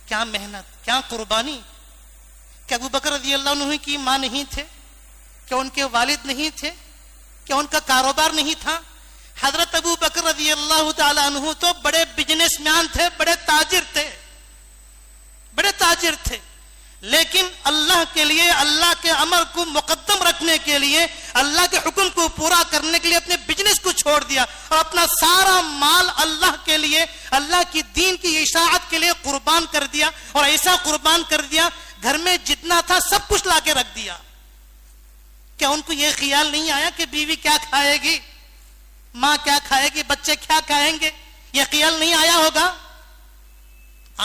کیا محنت، کیا قربانی. کہ ابو بکر رضی اللہ عنہ کی ماں نہیں تھے؟ کہ ان کے والد نہیں تھے؟ کہ ان کا کاروبار نہیں تھا؟ حضرت ابو بکر رضی اللہ تعالی عنہ تو بڑے بزنس مین تھے، بڑے تاجر تھے. لیکن اللہ کے لیے، اللہ کے امر کو مقدم رکھنے کے لیے، اللہ کے حکم کو پورا کرنے کے لیے اپنے بزنس کو چھوڑ دیا اور اپنا سارا مال اللہ کے لیے، اللہ کی دین کی اشاعت کے لیے قربان کر دیا. اور ایسا قربان کر دیا گھر میں جتنا تھا سب کچھ لا کے رکھ دیا. کیا ان کو یہ خیال نہیں آیا کہ بیوی کیا کھائے گی، ماں کیا کھائے گی، بچے کیا کھائیں گے؟ یہ خیال نہیں آیا ہوگا؟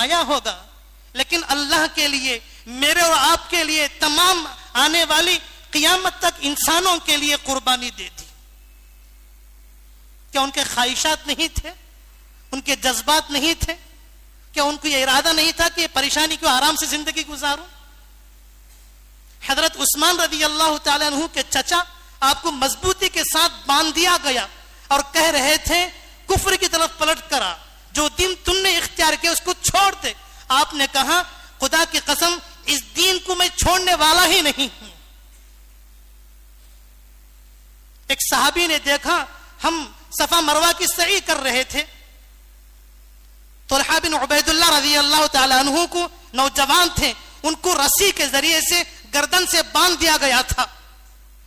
آیا ہوگا. لیکن اللہ کے لیے، میرے اور آپ کے لیے، تمام آنے والی قیامت تک انسانوں کے لیے قربانی دے دی. کیا ان کے خواہشات نہیں تھے؟ ان کے جذبات نہیں تھے؟ کیا ان کو یہ ارادہ نہیں تھا کہ پریشانی کو آرام سے زندگی گزاروں؟ حضرت عثمان رضی اللہ تعالی عنہ کے چچا آپ کو مضبوطی کے ساتھ باندھ دیا گیا اور کہہ رہے تھے کفر کی طرف پلٹ کرا، جو دین تم نے اختیار کیا اس کو چھوڑ دے. آپ نے کہا خدا کی قسم اس دین کو میں چھوڑنے والا ہی نہیں ہوں. ایک صحابی نے دیکھا ہم صفا مروہ کی سعی کر رہے تھے، طلحہ بن عبید اللہ رضی اللہ تعالی عنہ کو، نوجوان تھے، ان کو رسی کے ذریعے سے گردن سے باندھ دیا گیا تھا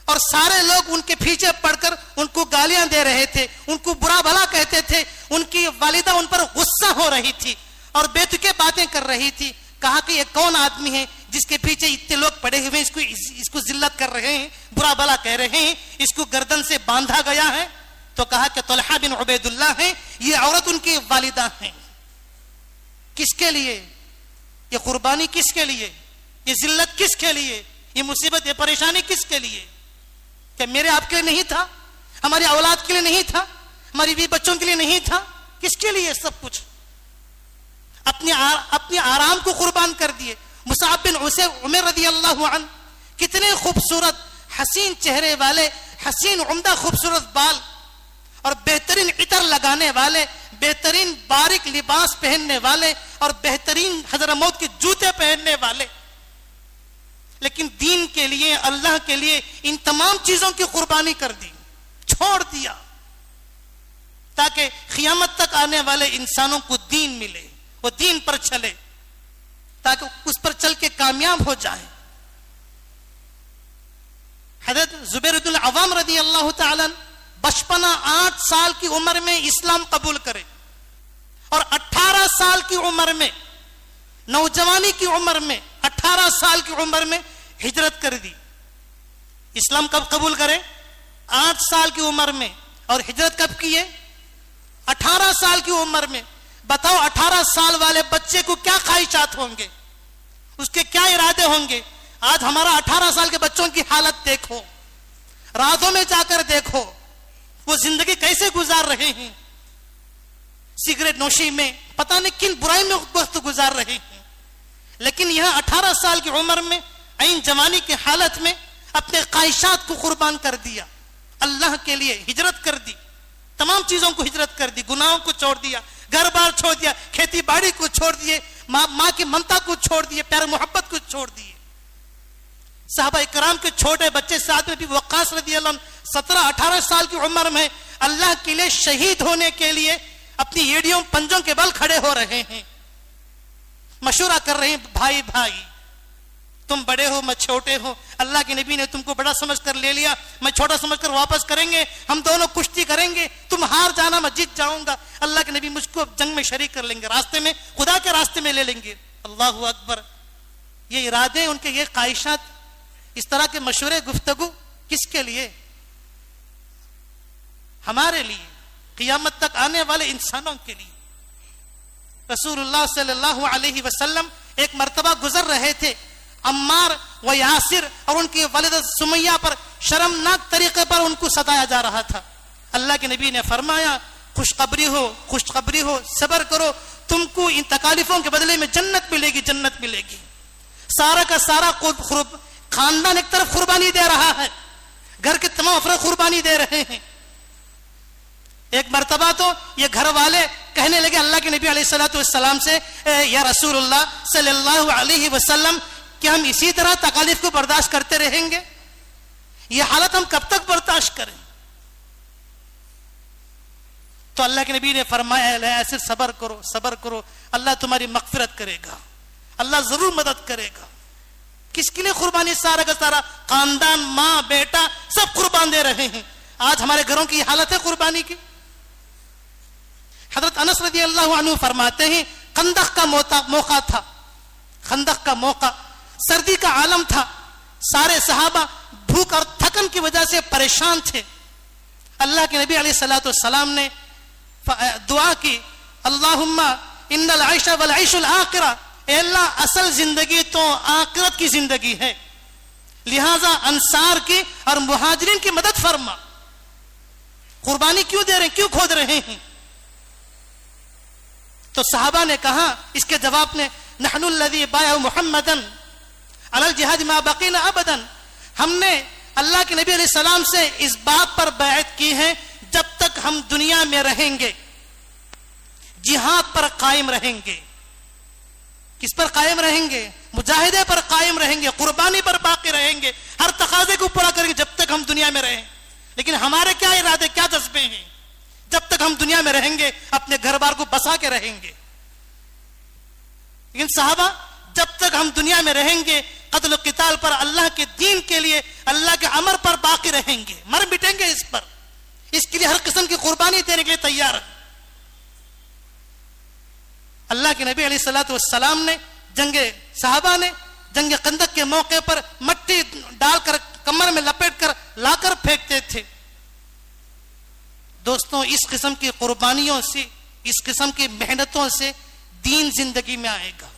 اور سارے لوگ ان کے پیچھے پڑ کر ان کو گالیاں دے رہے تھے، ان کو برا بھلا کہتے تھے. ان کی والدہ ان پر غصہ ہو رہی تھی اور بے تکے باتیں کر رہی تھی. کہا کہ یہ کون آدمی ہے جس کے پیچھے اتنے لوگ پڑے ہوئے اس کو ذلت کر رہے ہیں، برا بھلا کہہ رہے ہیں، اس کو گردن سے باندھا گیا ہے. تو کہا کہ طلحہ بن عبید اللہ ہیں، یہ عورت ان کی والدہ ہیں. کس کے لیے یہ قربانی؟ کس کے لیے یہ ذلت؟ کس کے لیے یہ مصیبت، یہ پریشانی کس کے لیے؟ کہ میرے آپ کے لیے نہیں تھا، ہماری اولاد کے لیے نہیں تھا، ہماری بیوی بچوں کے لیے نہیں تھا؟ کس کے لیے سب کچھ؟ اپنے آرام کو قربان کر دیے. مصعب بن عمر رضی اللہ عنہ کتنے خوبصورت حسین چہرے والے, حسین عمدہ خوبصورت بال اور بہترین عطر لگانے والے, بہترین باریک لباس پہننے والے اور بہترین حضرت موت کے جوتے پہننے والے, لیکن دین کے لیے, اللہ کے لیے ان تمام چیزوں کی قربانی کر دی, چھوڑ دیا تاکہ قیامت تک آنے والے انسانوں کو دین ملے, وہ دین پر چلے تاکہ اس پر چل کے کامیاب ہو جائیں. حضرت زبیر بن العوام رضی اللہ تعالیٰ بچپنا 8 سال کی عمر میں اسلام قبول کرے اور 18 سال کی عمر میں, نوجوانی کی عمر میں, 18 سال کی عمر میں ہجرت کر دی. اسلام کب قبول کرے؟ 8 سال کی عمر میں. اور ہجرت کب کی ہے؟ 18 سال کی عمر میں. بتاؤ 18 سال والے بچے کو کیا خواہشات ہوں گے, اس کے کیا ارادے ہوں گے. آج ہمارا 18 سال کے بچوں کی حالت دیکھو, راتوں میں جا کر دیکھو وہ زندگی کیسے گزار رہے ہیں, سگریٹ نوشی میں, پتہ نہیں کن برائی میں وقت گزار رہے ہیں. لیکن یہاں 18 سال کی عمر میں عین جوانی کی حالت میں اپنے خواہشات کو قربان کر دیا, اللہ کے لیے ہجرت کر دی, تمام چیزوں کو ہجرت کر دی, گناہوں کو چھوڑ دیا, گھر بار چھوڑ دیا, کھیتی باڑی کو چھوڑ دیے, ماں کی ممتا کو چھوڑ دیے, پیار محبت کو چھوڑ دیے. صحابہ اکرام کے چھوٹے بچے سعد بن وقاص رضی اللہ عنہ 17-18 سال کی عمر میں اللہ کے لیے شہید ہونے کے لیے اپنی ایڑیوں پنجوں کے بل کھڑے ہو رہے ہیں, مشورہ کر رہے ہیں, بھائی بھائی تم بڑے ہو میں چھوٹے ہو, اللہ کے نبی نے تم کو بڑا سمجھ کر لے لیا, میں چھوٹا سمجھ کر واپس کریں گے, ہم دونوں کشتی کریں گے, تم ہار جانا میں جیت جاؤں گا, اللہ کے نبی مجھ کو جنگ میں شریک کر لیں گے, راستے میں خدا کے راستے میں لے لیں گے. اللہ اکبر. یہ ارادے ان کے, یہ خواہشات, اس طرح کے مشورے گفتگو کس کے لیے؟ ہمارے لیے, قیامت تک آنے والے انسانوں کے لیے. رسول اللہ صلی اللہ علیہ وسلم ایک مرتبہ گزر رہے تھے, عمار و یاسر اور ان کی والدہ سمیہ پر شرمناک طریقے پر ان کو ستایا جا رہا تھا. اللہ کے نبی نے فرمایا خوشخبری ہو, خوشخبری ہو, صبر کرو, تم کو ان تکالیفوں کے بدلے میں جنت ملے گی, جنت ملے گی. سارا کا سارا خاندان ایک طرف قربانی دے رہا ہے, گھر کے تمام افراد قربانی دے رہے ہیں. ایک مرتبہ تو یہ گھر والے کہنے لگے اللہ کے نبی علیہ السلام سے, یا رسول اللہ صلی اللہ علیہ وسلم کہ ہم اسی طرح تکالیف کو برداشت کرتے رہیں گے, یہ حالت ہم کب تک برداشت کریں؟ تو اللہ کے نبی نے فرمایا ایسے صبر کرو, صبر کرو, اللہ تمہاری مغفرت کرے گا, اللہ ضرور مدد کرے گا. کس کے لیے قربانی؟ سارا کا سارا خاندان, ماں بیٹا سب قربان دے رہے ہیں. آج ہمارے گھروں کی حالت ہے قربانی کی. حضرت انس رضی اللہ عنہ فرماتے ہیں خندق کا موقع تھا, خندق کا موقع, سردی کا عالم تھا, سارے صحابہ بھوک اور تھکن کی وجہ سے پریشان تھے. اللہ کے نبی علیہ السلام نے دعا کی, اللہم ان العیش والعیش الآخرہ, اے اللہ اصل زندگی تو آخرت کی زندگی ہے, لہذا انصار کی اور مہاجرین کی مدد فرما. قربانی کیوں دے رہے ہیں, کیوں کھود رہے ہیں؟ تو صحابہ نے کہا اس کے جواب میں, نحن الذی بایع محمدا علی الجہاد ما بقینا ابدا, ہم نے اللہ کے نبی علیہ السلام سے اس بات پر بیعت کی ہے جب تک ہم دنیا میں رہیں گے جہاد پر قائم رہیں گے. کس پر قائم رہیں گے؟ مجاہدے پر قائم رہیں گے, قربانی پر باقی رہیں گے, ہر تقاضے کو پورا کریں گے جب تک ہم دنیا میں رہیں. لیکن ہمارے کیا ارادے, کیا جذبے ہیں؟ جب تک ہم دنیا میں رہیں گے اپنے گھر بار کو بسا کے رہیں گے. لیکن صحابہ جب تک ہم دنیا میں رہیں گے قتل و قتال پر, اللہ کے دین کے لیے, اللہ کے امر پر باقی رہیں گے, مر مٹیں گے اس پر, اس کے لیے ہر قسم کی قربانی دینے کے لیے تیار ہیں. اللہ کے نبی علیہ السلام نے صحابہ نے جنگ خندق کے موقع پر مٹی ڈال کر کمر میں لپیٹ کر لا کر پھینکتے تھے. دوستوں, اس قسم کی قربانیوں سے, اس قسم کی محنتوں سے دین زندگی میں آئے گا,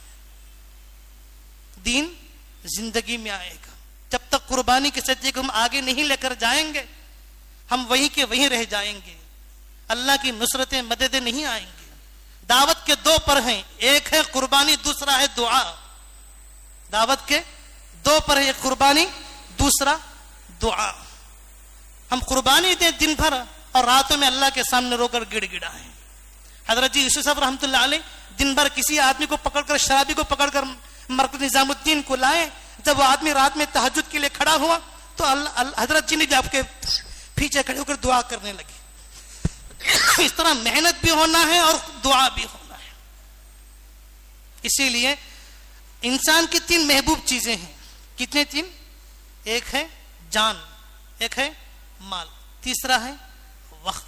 دین زندگی میں آئے گا. جب تک قربانی کے سجدے کو ہم آگے نہیں لے کر جائیں گے ہم وہیں کے وہیں رہ جائیں گے, اللہ کی نصرتیں مددیں نہیں آئیں گی. دعوت کے 2 پر ہیں, ایک ہے قربانی, دوسرا ہے دعا. دعوت کے دو پر ہے، ایک قربانی، دوسرا دعا. ہم قربانی دیں دن بھر اور راتوں میں اللہ کے سامنے رو کر گڑ گڑائیں. حضرت جی یوسف صاحب رحمۃ اللہ علیہ دن بھر کسی آدمی کو پکڑ کر، شرابی کو پکڑ کر مرکز نظام الدین کو لائے. جب وہ آدمی رات میں تہجد کے لیے کھڑا ہوا تو حضرت جی نے بھی آپ کے پیچھے کھڑے ہو کر دعا کرنے لگے. اس طرح محنت بھی ہونا ہے اور دعا بھی ہونا ہے. اسی لیے انسان کی 3 محبوب چیزیں ہیں. کتنے 3؟ ایک ہے جان، ایک ہے مال، تیسرا ہے وقت.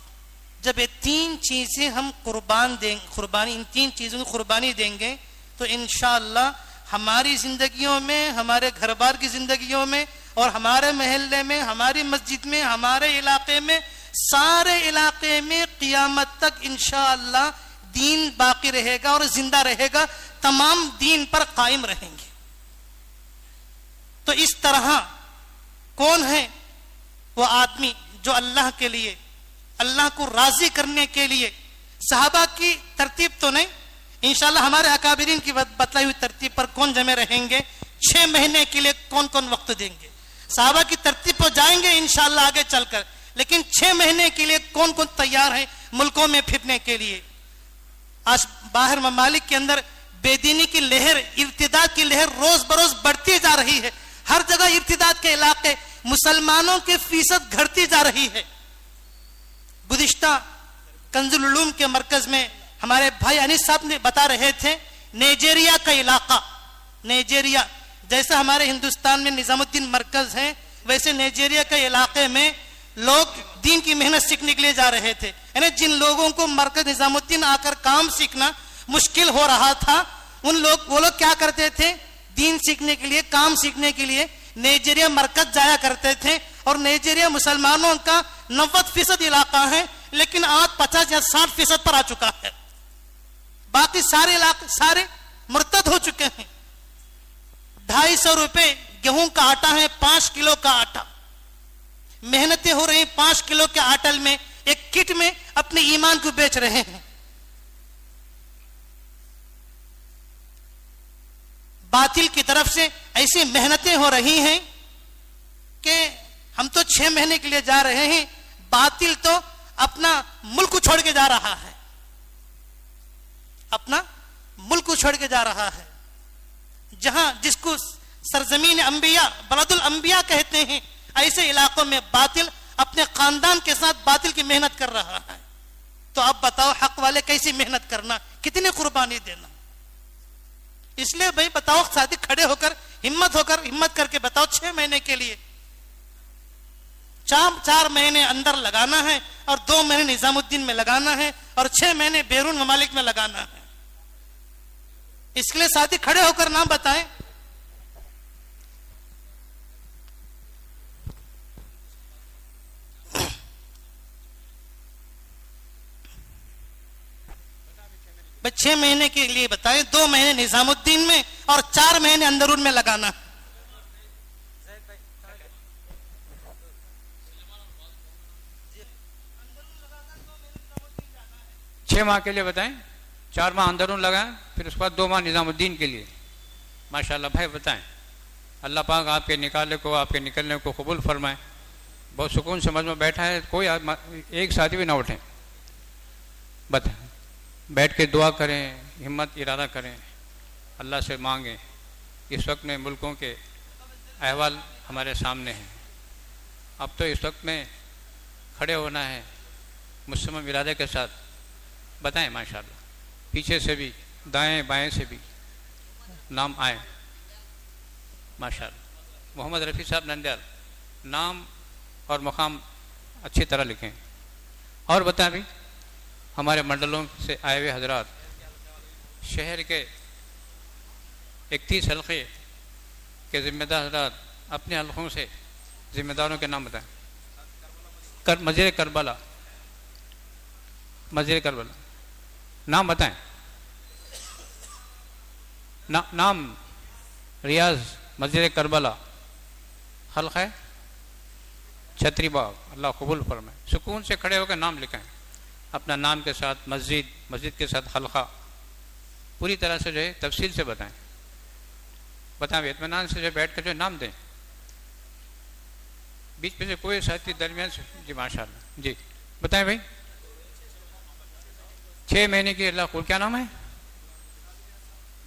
جب یہ 3 چیزیں ہم قربانی ان 3 چیزوں کی قربانی دیں گے تو انشاءاللہ ہماری زندگیوں میں، ہمارے گھر بار کی زندگیوں میں اور ہمارے محلے میں، ہماری مسجد میں، ہمارے علاقے میں، سارے علاقے میں قیامت تک انشاءاللہ دین باقی رہے گا اور زندہ رہے گا. تمام دین پر قائم رہیں گے. تو اس طرح کون ہے وہ آدمی جو اللہ کے لیے، اللہ کو راضی کرنے کے لیے، صحابہ کی ترتیب تو نہیں، انشاءاللہ ہمارے اکابرین کی بتلائی ہوئی ترتیب پر کون جمع رہیں گے، 6 مہینے کے لیے کون کون وقت دیں گے. صحابہ کی ترتیب پر جائیں گے انشاءاللہ آگے چل کر، لیکن 6 مہینے کے لیے کون کون تیار ہے ملکوں میں پھرنے کے لیے. آج باہر ممالک کے اندر بے دینی کی لہر، ارتداد کی لہر روز بروز بڑھتی جا رہی ہے. ہر جگہ ارتداد کے علاقے، مسلمانوں کی فیصد گھٹتی جا رہی ہے. گزشتہ کنز العلوم کے مرکز میں ہمارے بھائی انیس صاحب نے بتا رہے تھے، نائجیریا کا علاقہ، نائجیریا جیسا ہمارے ہندوستان میں نظام الدین مرکز ہے، ویسے نائجیریا کے علاقے میں لوگ دین کی محنت سیکھنے کے لیے جا رہے تھے. یعنی جن لوگوں کو مرکز نظام الدین آ کر کام سیکھنا مشکل ہو رہا تھا، وہ لوگ کیا کرتے تھے، دین سیکھنے کے لیے، کام سیکھنے کے لیے نائجیریا مرکز جایا کرتے تھے. اور نائجیریا مسلمانوں کا 90% علاقہ ہے، لیکن آج 50 یا 60% پر آ چکا ہے. باقی سارے علاقے سارے مرتد ہو چکے ہیں. 250 روپے گیہوں کا آٹا ہے، 5 کلو کا آٹا. محنتیں ہو رہی 5 کلو کے آٹل میں، ایک کٹ میں اپنے ایمان کو بیچ رہے ہیں. باطل کی طرف سے ایسی محنتیں ہو رہی ہیں کہ ہم تو 6 مہینے کے لیے جا رہے ہیں، باطل تو اپنا ملک چھوڑ کے جا رہا ہے، اپنا ملک چھوڑ کے جا رہا ہے. جہاں جس کو سرزمین انبیاء، بلد الانبیاء کہتے ہیں، ایسے علاقوں میں باطل اپنے خاندان کے ساتھ باطل کی محنت کر رہا ہے. تو اب بتاؤ حق والے کیسی محنت کرنا، کتنی قربانی دینا. اس لیے بھائی بتاؤ، ساتھی کھڑے ہو کر ہمت کر کے بتاؤ، 6 مہینے کے لیے 4 مہینے اندر لگانا ہے اور 2 مہینے نظام الدین میں لگانا ہے اور 6 مہینے بیرون ممالک میں لگانا ہے. اس لیے ساتھی کھڑے ہو کر نام بتائیں. بھائی 6 مہینے کے لیے بتائیں، 2 مہینے نظام الدین میں اور 4 مہینے اندرون میں لگانا. 6 ماہ کے لیے بتائیں، 4 ماہ اندرون لگائیں، پھر اس کے بعد 2 ماہ نظام الدین کے لیے. ماشاءاللہ بھائی بتائیں. اللہ پاک آپ کے نکلنے کو قبول فرمائے. بہت سکون سے مجمع بیٹھا ہے، کوئی ایک ساتھی بھی نہ اٹھیں. بتائیں، بیٹھ کے دعا کریں، ہمت ارادہ کریں، اللہ سے مانگیں. اس وقت میں ملکوں کے احوال ہمارے سامنے ہیں. اب تو اس وقت میں کھڑے ہونا ہے مصمم ارادے کے ساتھ. بتائیں ماشاءاللہ، پیچھے سے بھی دائیں بائیں سے بھی نام آئے. ماشاءاللہ. محمد رفیع صاحب نندیال، نام اور مقام اچھی طرح لکھیں. اور بتائیں بھی ہمارے منڈلوں سے آئے ہوئے حضرات، شہر کے 31 حلقے کے ذمہ دار حضرات اپنے حلقوں سے ذمہ داروں کے نام بتائیں. مسجد کربلا نام بتائیں. نام ریاض مسجد کربلا، حلقہ چھتری باغ. اللہ قبول فرمائے. سکون سے کھڑے ہو کر نام لکھائیں، اپنا نام کے ساتھ مسجد کے ساتھ حلقہ، پوری طرح سے جو ہے تفصیل سے بتائیں. بتائیں اطمینان سے جو بیٹھ کر جو نام دیں, بیچ میں سے کوئی ساتھی درمیان سے. جی ماشاء اللہ. جی بتائیں بھائی. 6 مہینے کی اللہ کو کیا نام ہے؟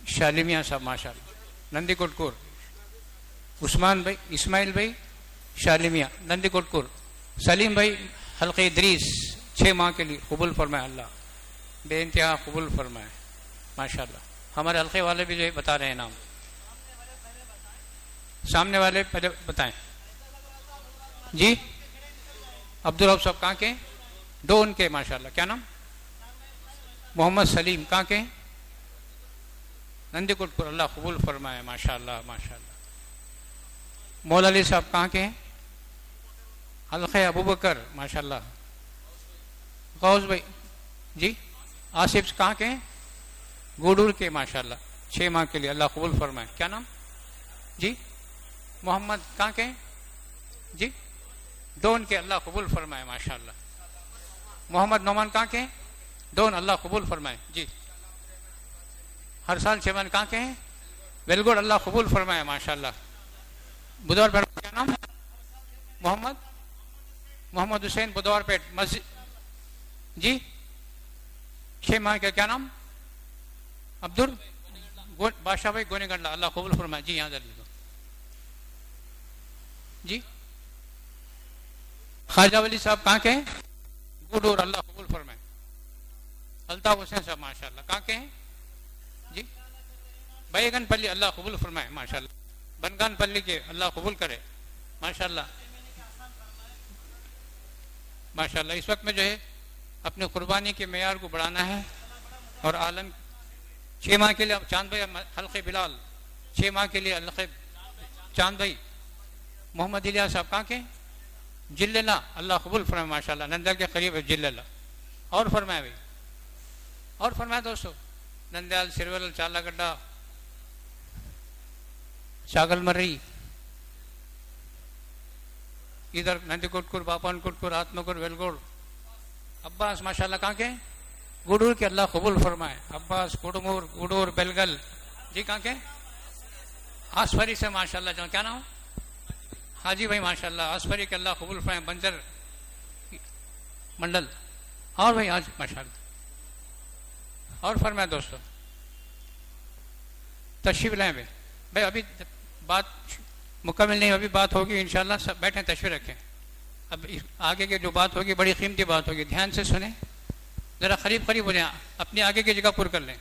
شالمیہ صاحب ماشاء اللہ, نندی کوٹکور. عثمان بھائی, اسماعیل بھائی شالمیہ نندی کوٹکور. سلیم بھائی حلقہ ادریس 6 ماہ کے لیے قبول فرمائے, اللہ بے انتہا قبول فرمائے ماشاء اللہ. ہمارے حلقے والے بھی جو بتا رہے ہیں نام. سامنے والے پہلے بتائیں. جی عبدالرب صاحب کہاں کے؟ ڈون کے ماشاء اللہ. کیا نام؟ محمد سلیم کہاں کے؟ نندی کوٹ پر. اللہ قبول فرمائے ماشاء اللہ ماشاء اللہ. مولا علی صاحب کہاں کے ہیں؟ حلقہ ابو بکر ماشاء اللہ. غوث بھائی جی. آصف کہاں کے ہیں؟ گوڈور کے ماشاء اللہ. 6 ماہ کے لیے اللہ قبول فرمائے. کیا نام؟ جی محمد کہاں کے ہیں؟ جی ڈون کے. اللہ قبول فرمائے ماشاء اللہ. محمد نعمان کہاں کے ہیں؟ ڈون. اللہ قبول فرمائے. جی ہر سال 6 ماہ کہاں کے ہیں؟ ویلگوڑ. اللہ قبول فرمائے ماشاء اللہ. بدوار پیٹ. کیا نام؟ محمد حسین بدوار پیٹ مسجد. جی 6 ماہ کا کیا نام؟ عبدال بادشاہ بھائی گونے گنڈا. اللہ قبول فرمائے. جی یہاں دو. جی خواجہ ولی صاحب کہاں کے ہیں؟ گوڈور. اللہ قبول فرمائے. الطاف حسین صاحب ماشاء اللہ کہاں کے ہیں؟ جی بیگن پلی. اللہ قبول فرمائے ماشاء اللہ. بنگان پلی کے. اللہ قبول کرے ماشاء اللہ ماشاء اللہ. اس وقت میں جو ہے اپنے قربانی کے معیار کو بڑھانا ہے. اور عالم 6 ماہ کے لیے چاند بھائی حلقہ بلال. 6 ماہ کے لیے حلقہ چاند بھائی. محمد الیاس صاحب کہاں کے؟ جللہ. اللہ قبول فرمائے ماشاء اللہ. نندیال کے قریب ہے جللہ. اور فرمائے بھائی. اور فرمائے دوستو. نندیال سرول چالا گڈا شاگل مرئی ادھر نندی کوٹکور باپان کوٹکور آتمکور ویلگوڑ. عباس ماشاء اللہ کہاں کے؟ گوڈور کے. اللہ قبول فرمائے. عباس کوڈمور گوڈور بیلگل. جی کہاں کے؟ آسفری سے ماشاء اللہ. جو کیا نام؟ حاجی بھائی ماشاء اللہ. آسفری کے. اللہ قبول فرمائے. بنجر منڈل. اور بھائی آج ماشاء اللہ. اور فرمائے دوستو. تشریف لائیں بھائی. ابھی بات مکمل نہیں, ابھی بات ہوگی انشاءاللہ. سب بیٹھیں تشریف رکھیں. اب آگے کی جو بات ہوگی بڑی قیمتی بات ہوگی. دھیان سے سنیں, ذرا قریب ہو جائیں, اپنی آگے کی جگہ پر کر لیں.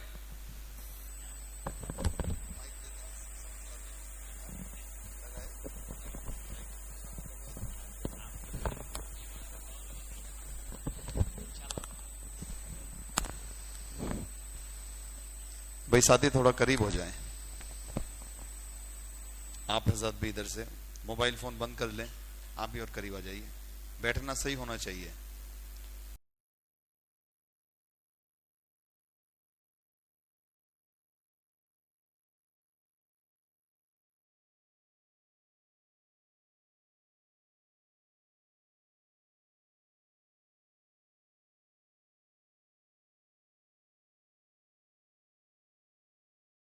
بھائی ساتھی تھوڑا قریب ہو جائیں. آپ حضرت بھی ادھر سے موبائل فون بند کر لیں. آپ بھی اور قریب آ جائیے. بیٹھنا صحیح ہونا چاہیے.